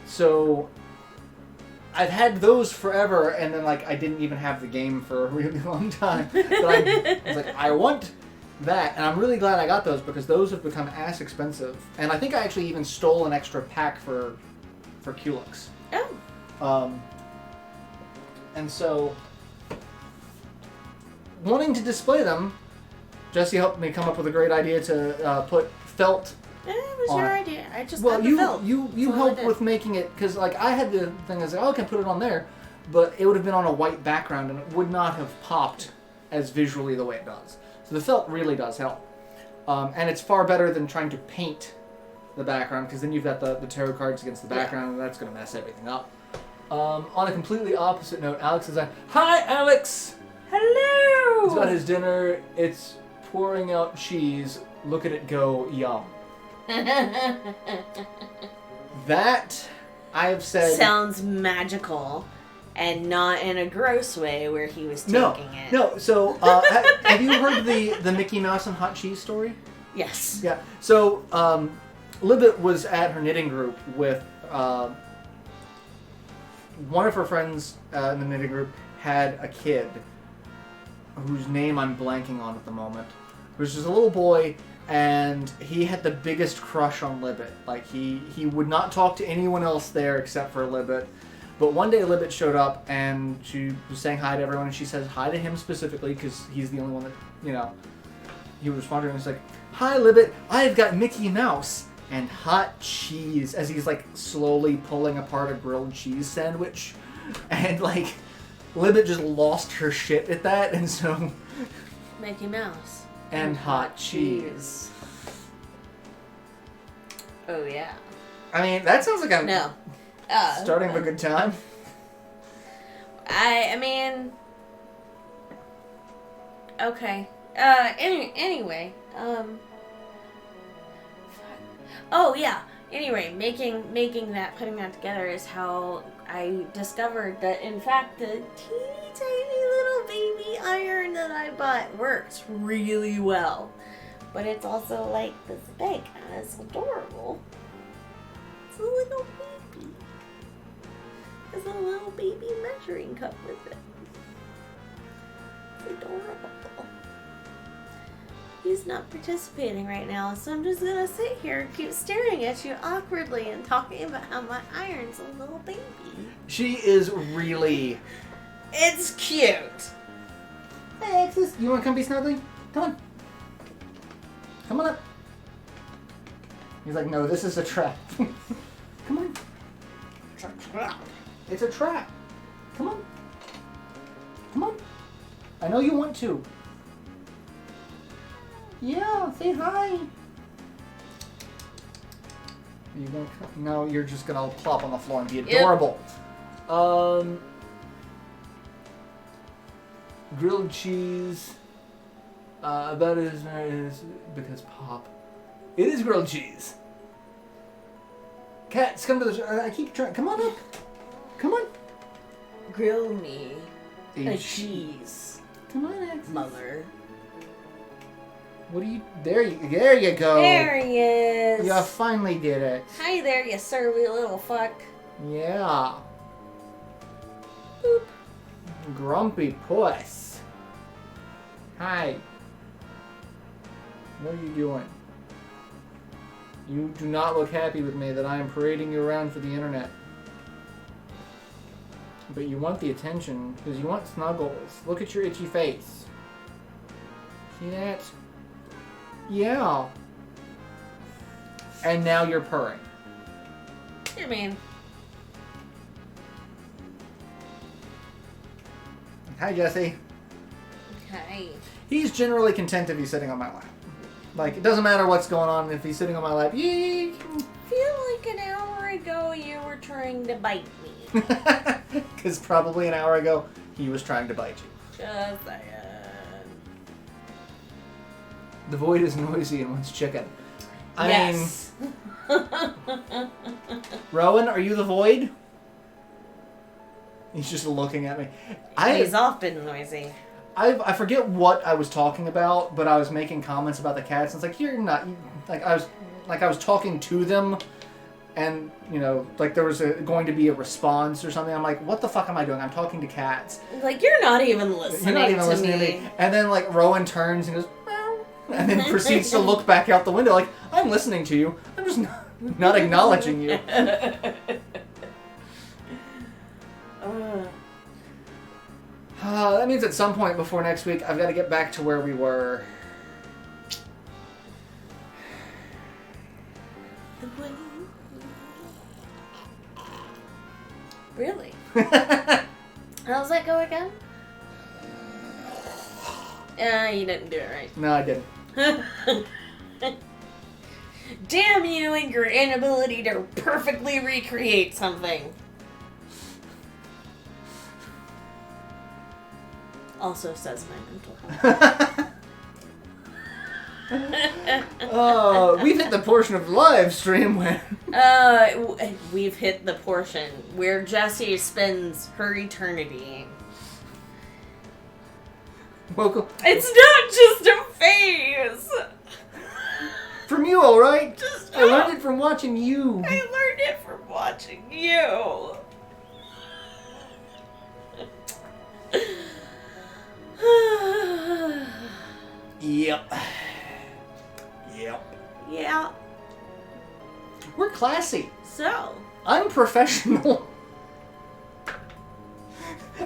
So I've had those forever, and then I didn't even have the game for a really long time. But I was like, I want that, and I'm really glad I got those, because those have become ass expensive. And I think I actually even stole an extra pack for Kulix. Oh. And so, wanting to display them, Jesse helped me come up with a great idea to put felt. It was your idea. I just well, got the felt. you helped with making it, because I had the thing. I was like, oh, I can put it on there, but it would have been on a white background, and it would not have popped as visually the way it does. So the felt really does help, and it's far better than trying to paint the background, because then you've got the tarot cards against the background, and that's going to mess everything up. On a completely opposite note, Alex is like, "Hi, Alex! Hello!" He's got his dinner. It's pouring out cheese. Look at it go, yum. That, I have said... Sounds magical, and not in a gross way where he was taking it. No, so, have you heard the Mickey Mouse and hot cheese story? Yes. Yeah, so, Libet was at her knitting group with, one of her friends in the knitting group had a kid whose name I'm blanking on at the moment. It was just a little boy, and he had the biggest crush on Libet. He would not talk to anyone else there except for Libet. But one day Libet showed up, and she was saying hi to everyone, and she says hi to him specifically, because he's the only one that, he would respond to her, and he's like, "Hi, Libet, I've got Mickey Mouse and hot cheese," as he's, slowly pulling apart a grilled cheese sandwich. And, Libet just lost her shit at that, and so... Mickey Mouse. And hot cheese. Oh, yeah. I mean, that sounds like I'm starting a good time. I mean... Okay. Anyway. Oh, yeah. Anyway, making that, putting that together is how I discovered that, in fact, the teeny tiny little baby iron that I bought works really well. But it's also, this big, and it's adorable. It's a little baby. It's a little baby measuring cup with it. It's adorable. He's not participating right now, so I'm just gonna sit here and keep staring at you awkwardly and talking about how my iron's a little baby. She is really... It's cute! Hey, Alexis, you wanna come be snuggly? Come on. Come on up. He's like, no, this is a trap. Come on. It's a trap. It's a trap. Come on. Come on. I know you want to. Yeah, say hi. Are you gonna come? No, you're just gonna plop on the floor and be adorable. Yep. Grilled cheese. That is because pop. It is grilled cheese. Cats, come to the... I keep trying... Come on up. Come on. Grill me A a cheese, Come on, X. mother. What are you... There you go. There he is. You finally did it. Hi there, you surly little fuck. Yeah. Boop. Grumpy puss. Hi. What are you doing? You do not look happy with me that I am parading you around for the internet. But you want the attention because you want snuggles. Look at your itchy face. See that? Yeah. And now you're purring. You're mean. Hi, Jesse. Hi. He's generally content if he's sitting on my lap. Like, it doesn't matter what's going on if he's sitting on my lap. Feel like an hour ago you were trying to bite me. Because probably an hour ago, he was trying to bite you. Just saying. The void is noisy and wants chicken. Yes. mean, Rowan, are you the void? He's just looking at me. He's often noisy. I forget what I was talking about, but I was making comments about the cats. And it's like, you're not... I was talking to them, and, you know, like there was going to be a response or something. I'm like, what the fuck am I doing? I'm talking to cats. Like, you're not even listening to me. And then, like, Rowan turns and goes, meow, and then proceeds to look back out the window like, I'm listening to you. I'm just not acknowledging you. That means at some point before next week, I've got to get back to where we were. Really? How's that go again? You didn't do it right. No, I didn't. Damn you and your inability to perfectly recreate something. Also says my mental health. We've hit the portion of the live stream where... We've hit the portion where Jessie spends her eternity. Welcome. It's not just a phase! From you, alright? Just I learned it from watching you. I learned it from watching you. Yep. Yeah. We're classy. So. I'm professional.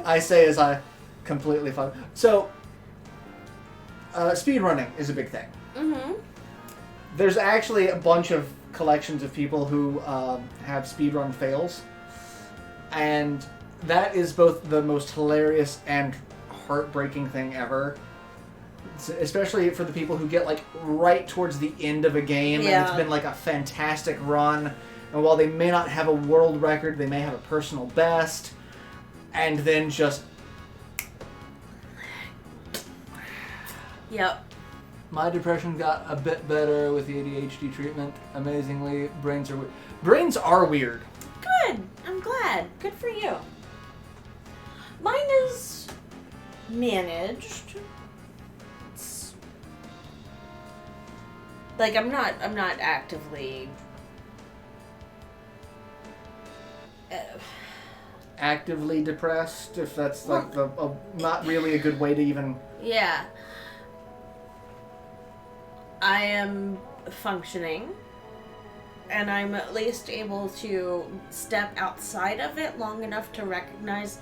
I say as I completely fun. So, speedrunning is a big thing. Mm-hmm. There's actually a bunch of collections of people who have speedrun fails. And that is both the most hilarious and heartbreaking thing ever. Especially for the people who get like right towards the end of a game and it's been like a fantastic run. And while they may not have a world record, they may have a personal best. And then just... Yep. My depression got a bit better with the ADHD treatment. Amazingly, brains are weird. Good. I'm glad. Good for you. Mine is managed. It's like I'm not actively Actively depressed, if that's like not really a good way to even... Yeah. I am functioning, and I'm at least able to step outside of it long enough to recognize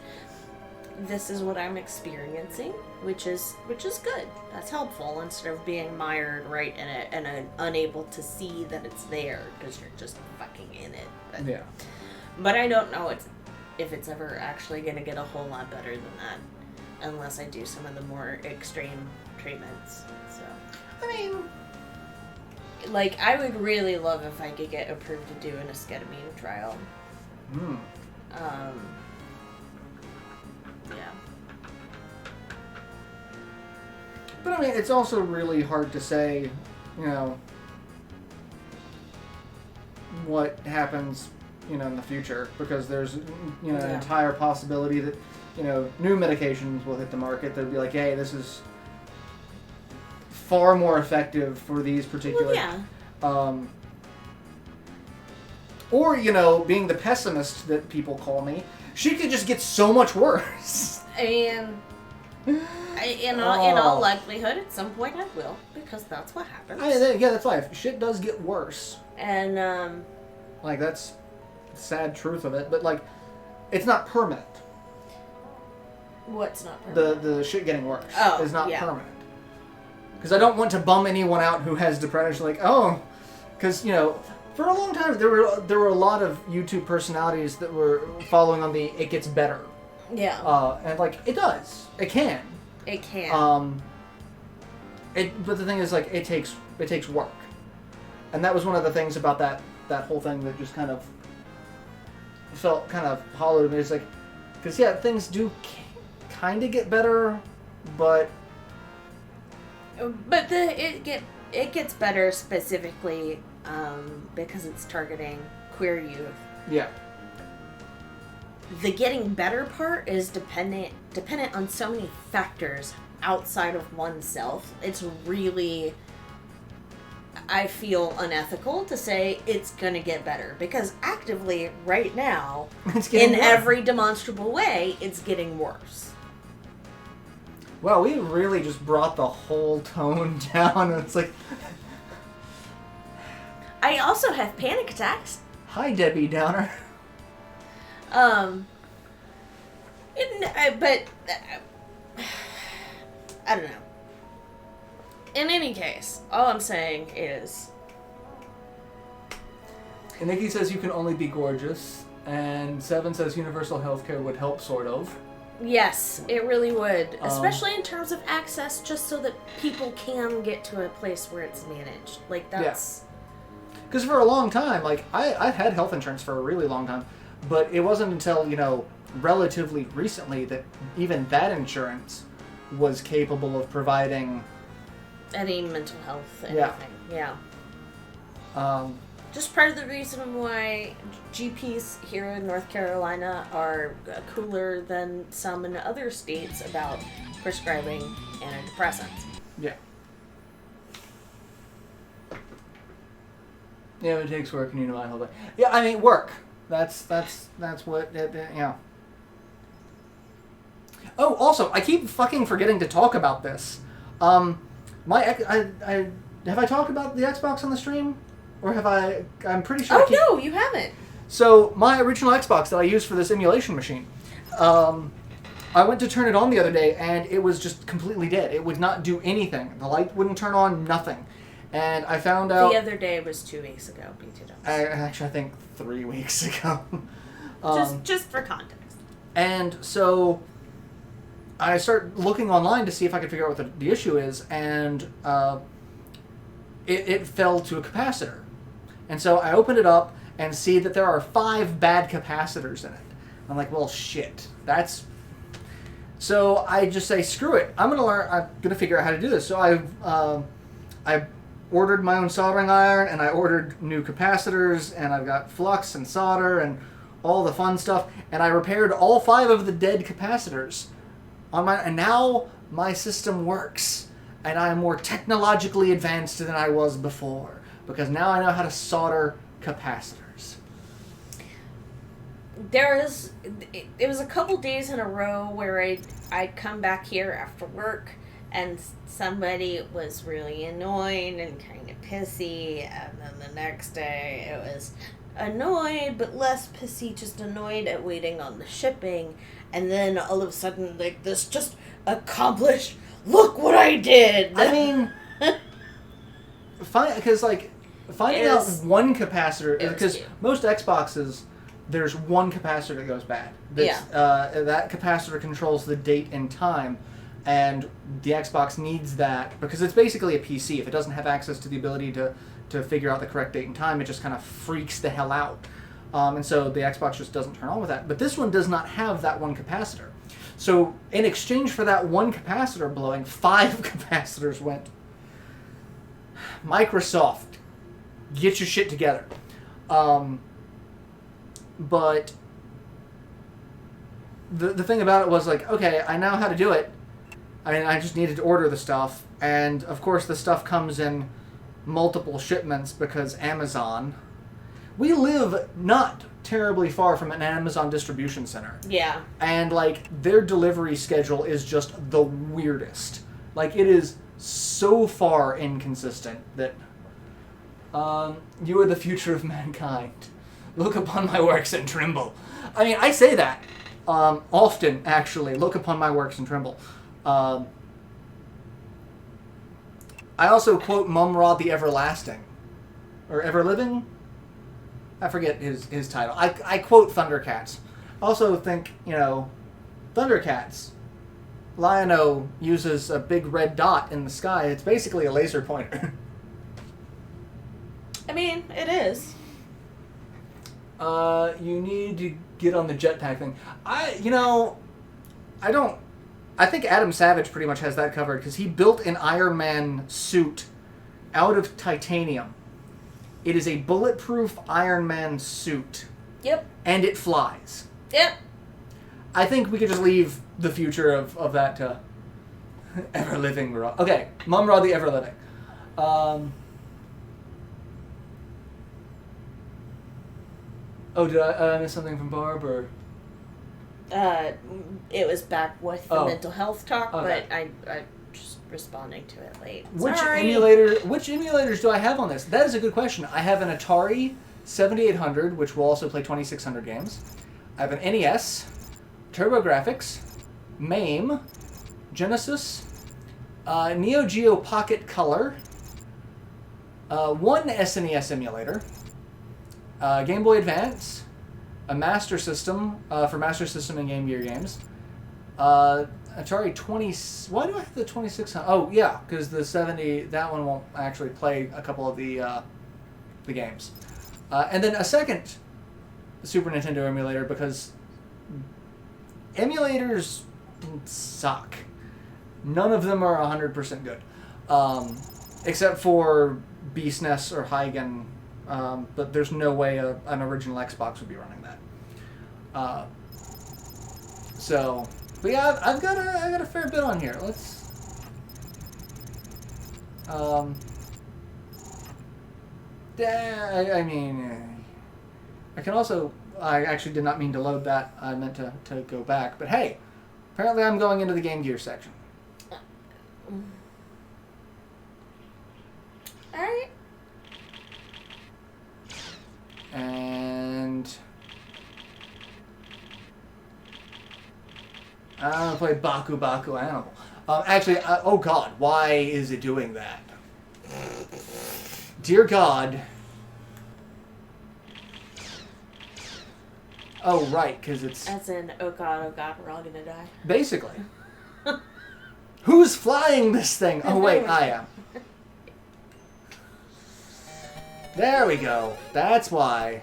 this is what I'm experiencing, which is good. That's helpful instead of being mired right in it and unable to see that it's there because you're just fucking in it. But I don't know if it's ever actually going to get a whole lot better than that unless I do some of the more extreme treatments. So, I mean... Like, I would really love if I could get approved to do an esketamine trial. Yeah. But I mean, it's also really hard to say, you know, what happens, in the future, because there's, an Yeah. entire possibility that, new medications will hit the market. They'll be like, hey, this is far more effective for these particular... Well, yeah. Or, being the pessimist that people call me, she could just get so much worse. And in all likelihood, at some point I will, because that's what happens. Yeah, that's life. Shit does get worse. And, that's the sad truth of it. But, it's not permanent. what's not permanent? The shit getting worse is not permanent. Because I don't want to bum anyone out who has depression. Because, for a long time, there were a lot of YouTube personalities that were following on the it gets better. Yeah. And it does. It can. It can. But the thing is, it takes work. And that was one of the things about that whole thing that just kind of felt kind of hollow to me. It's because things do kind of get better, but it gets better specifically because it's targeting queer youth. Yeah. The getting better part is dependent on so many factors outside of oneself. It's really, I feel, unethical to say it's gonna get better, because actively right now, in every demonstrable way, it's getting worse. Well, we really just brought the whole tone down. It's I also have panic attacks. Hi, Debbie Downer. But I don't know. In any case, all I'm saying is... And Nikki says you can only be gorgeous, and Seven says universal healthcare would help, sort of. Yes, it really would. Especially in terms of access, just so that people can get to a place where it's managed. That's... Because for a long time, I've had health insurance for a really long time, but it wasn't until, relatively recently that even that insurance was capable of providing... any mental health, anything. Yeah. Just part of the reason why GPs here in North Carolina are cooler than some in other states about prescribing antidepressants. Yeah. Yeah, it takes work, and my whole day. Yeah, I mean, work. That's what. Yeah. Oh, also, I keep fucking forgetting to talk about this. Have I talked about the Xbox on the stream, or have I? I'm pretty sure. Oh no, you haven't. So my original Xbox that I used for this emulation machine, I went to turn it on the other day, and it was just completely dead. It would not do anything. The light wouldn't turn on. Nothing. And I found out... The other day was 2 weeks ago, BT Dubs. Actually, I think 3 weeks ago. Just for context. And so I started looking online to see if I could figure out what the issue is, and it fell to a capacitor. And so I opened it up and see that there are 5 bad capacitors in it. I'm like, well, shit. That's... So I just say, screw it. I'm gonna figure out how to do this. So I ordered my own soldering iron, and I ordered new capacitors, and I've got flux and solder and all the fun stuff, and I repaired all 5 of the dead capacitors and now my system works, and I'm more technologically advanced than I was before, because now I know how to solder capacitors. It was a couple days in a row where I'd come back here after work, and somebody was really annoyed and kind of pissy, and then the next day it was annoyed but less pissy, just annoyed at waiting on the shipping, and then all of a sudden, this just accomplished, look what I did! I mean, because finding out one capacitor, because most Xboxes, there's one capacitor that goes bad. That capacitor controls the date and time. And the Xbox needs that because it's basically a PC. If it doesn't have access to the ability to figure out the correct date and time, it just kind of freaks the hell out. And so the Xbox just doesn't turn on with that. But this one does not have that one capacitor. So in exchange for that one capacitor blowing, 5 capacitors went. Microsoft, get your shit together. But the thing about it was like, okay, I know how to do it. I mean, I just needed to order the stuff, and of course the stuff comes in multiple shipments because Amazon. We live not terribly far from an Amazon distribution center. Yeah. And like their delivery schedule is just the weirdest. Like it is so far inconsistent that you are the future of mankind. Look upon my works and tremble. I mean, I say that often, actually. Look upon my works and tremble. I also quote Mumra the Everlasting. Or Everliving? I forget his title. I quote Thundercats. Also think, Thundercats. Lion-O uses a big red dot in the sky. It's basically a laser pointer. I mean, it is. You need to get on the jetpack thing. I think Adam Savage pretty much has that covered because he built an Iron Man suit out of titanium. It is a bulletproof Iron Man suit. Yep. And it flies. Yep. I think we could just leave the future of that to ever-living Ra. Okay, Mumra the Ever-Living. Did I miss something from Barb, or? It was back with the mental health talk, okay. but I just responding to it late. Which Sorry. Which emulators do I have on this? That is a good question. I have an Atari 7800, which will also play 2600 games. I have an NES, TurboGrafx, MAME, Genesis, Neo Geo Pocket Color, one SNES emulator, Game Boy Advance, a Master System for Master System and Game Gear games, Atari 20... Why do I have the 2600? Oh, yeah, because the 70... That one won't actually play a couple of the games. And then a second Super Nintendo emulator because emulators suck. None of them are 100% good. Except for BSNES or Heigen. But there's no way an original Xbox would be running that. But yeah, I got a fair bit on here. Let's. I mean, I can also. I actually did not mean to load that. I meant to go back. But hey, apparently I'm going into the Game Gear section. All right. And I'm gonna play Baku Baku Animal. Actually, oh God, why is it doing that? Dear God. Oh, right, because it's... As in, oh God, we're all gonna die. Basically. Who's flying this thing? Oh, wait, I am. There we go. That's why.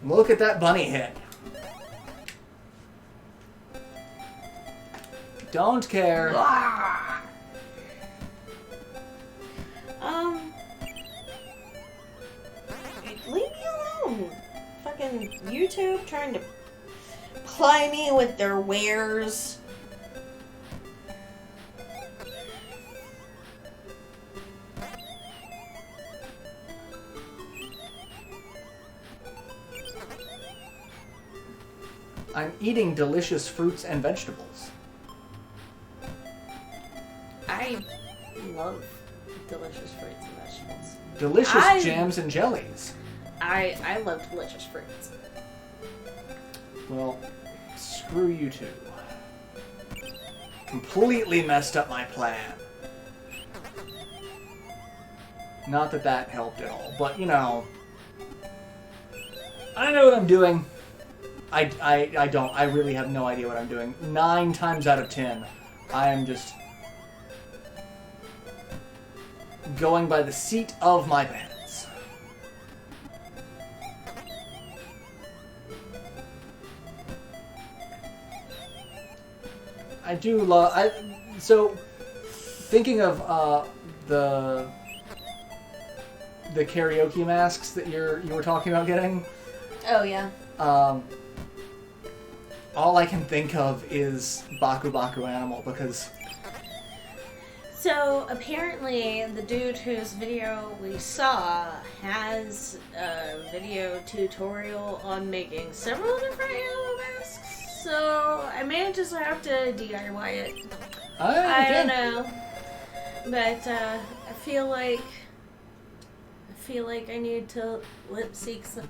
Look at that bunny head. Don't care. Leave me alone. Fucking YouTube trying to ply me with their wares. I'm eating delicious fruits and vegetables. I love delicious fruits and vegetables. Delicious jams and jellies. I love delicious fruits. Well, screw you two. Completely messed up my plan. Not that that helped at all, but I know what I'm doing. I don't. I really have no idea what I'm doing. 9 times out of 10, I am just going by the seat of my pants. I do love... So, thinking of the the karaoke masks that you were talking about getting. Oh, yeah. All I can think of is Baku Baku Animal, because... So, apparently, the dude whose video we saw has a video tutorial on making several different animal masks. So, I may just have to DIY it. I don't know. But, I feel like I need to lip sync some.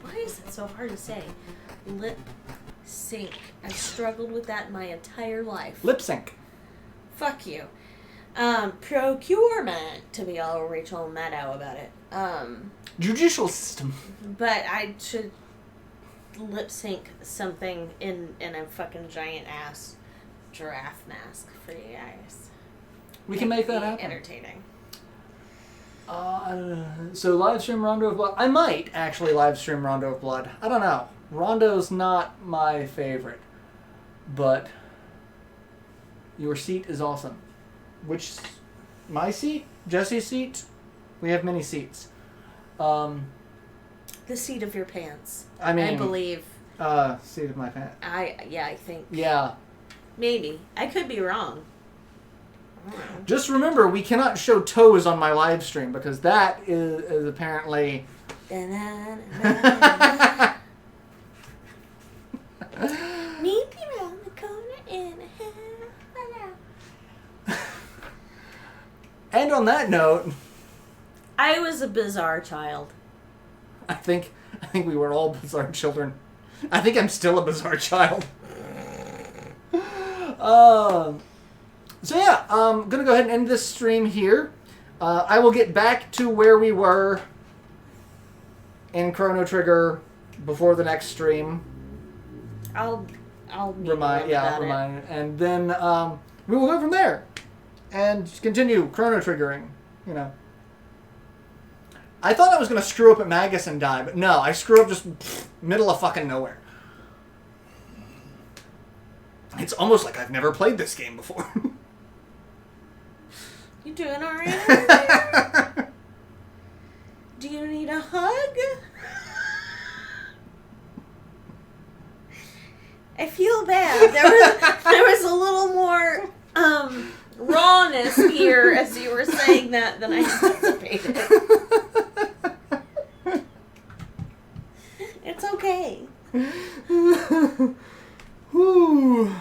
Why is it so hard to say? Lip sync. I've struggled with that my entire life. Lip sync. Fuck you. Procurement, to be all Rachel Maddow about it. Judicial system. But I should lip sync something in a fucking giant ass giraffe mask for you guys. We can make that happen. Entertaining. So livestream Rondo of Blood. I might actually livestream Rondo of Blood. I don't know. Rondo's not my favorite, but your seat is awesome. Which, my seat? Jesse's seat? We have many seats. The seat of your pants. I mean, I believe. Seat of my pants. I think. Yeah. Maybe. I could be wrong. Just remember, we cannot show toes on my live stream because that is apparently. Meet me around the corner in a half. And on that note, I was a bizarre child. I think we were all bizarre children. I think I'm still a bizarre child. So yeah, I'm gonna go ahead and end this stream here. I will get back to where we were in Chrono Trigger before the next stream. I'll remind, and then we will go from there and continue Chrono Triggering. You know, I thought I was gonna screw up at Magus and die, but no, I screw up just middle of fucking nowhere. It's almost like I've never played this game before. You doing alright over there? Do you need a hug? I feel bad. There was a little more rawness here as you were saying that than I anticipated. It's okay. Whew.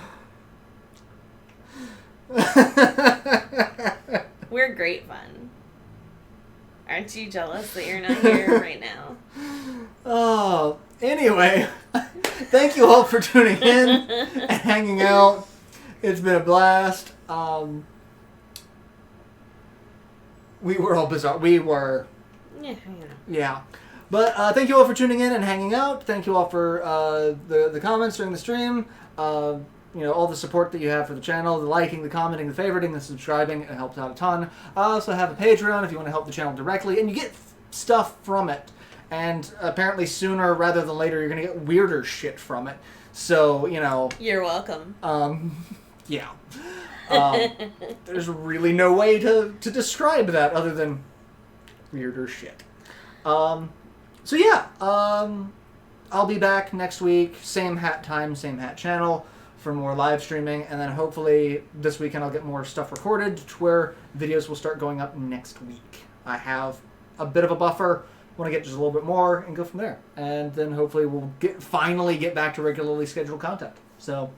We're great fun. Aren't you jealous that you're not here right now? Oh, anyway, thank you all for tuning in and hanging out. It's been a blast. We were all bizarre. We were. Yeah. But thank you all for tuning in and hanging out. Thank you all for the comments during the stream. You know, all the support that you have for the channel, the liking, the commenting, the favoriting, the subscribing. It helps out a ton. I also have a Patreon if you want to help the channel directly, and you get stuff from it. And apparently sooner rather than later, you're going to get weirder shit from it. So, you know... You're welcome. Yeah. There's really no way to describe that other than weirder shit. So yeah, I'll be back next week, same hat time, same hat channel, for more live streaming, and then hopefully this weekend I'll get more stuff recorded to where videos will start going up next week. I have a bit of a buffer, want to get just a little bit more, and go from there. And then hopefully we'll finally get back to regularly scheduled content. So,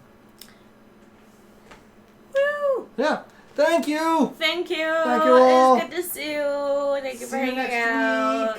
woo! Yeah. Thank you! Thank you! Thank you all! It's good to see you! Thank you for hanging out!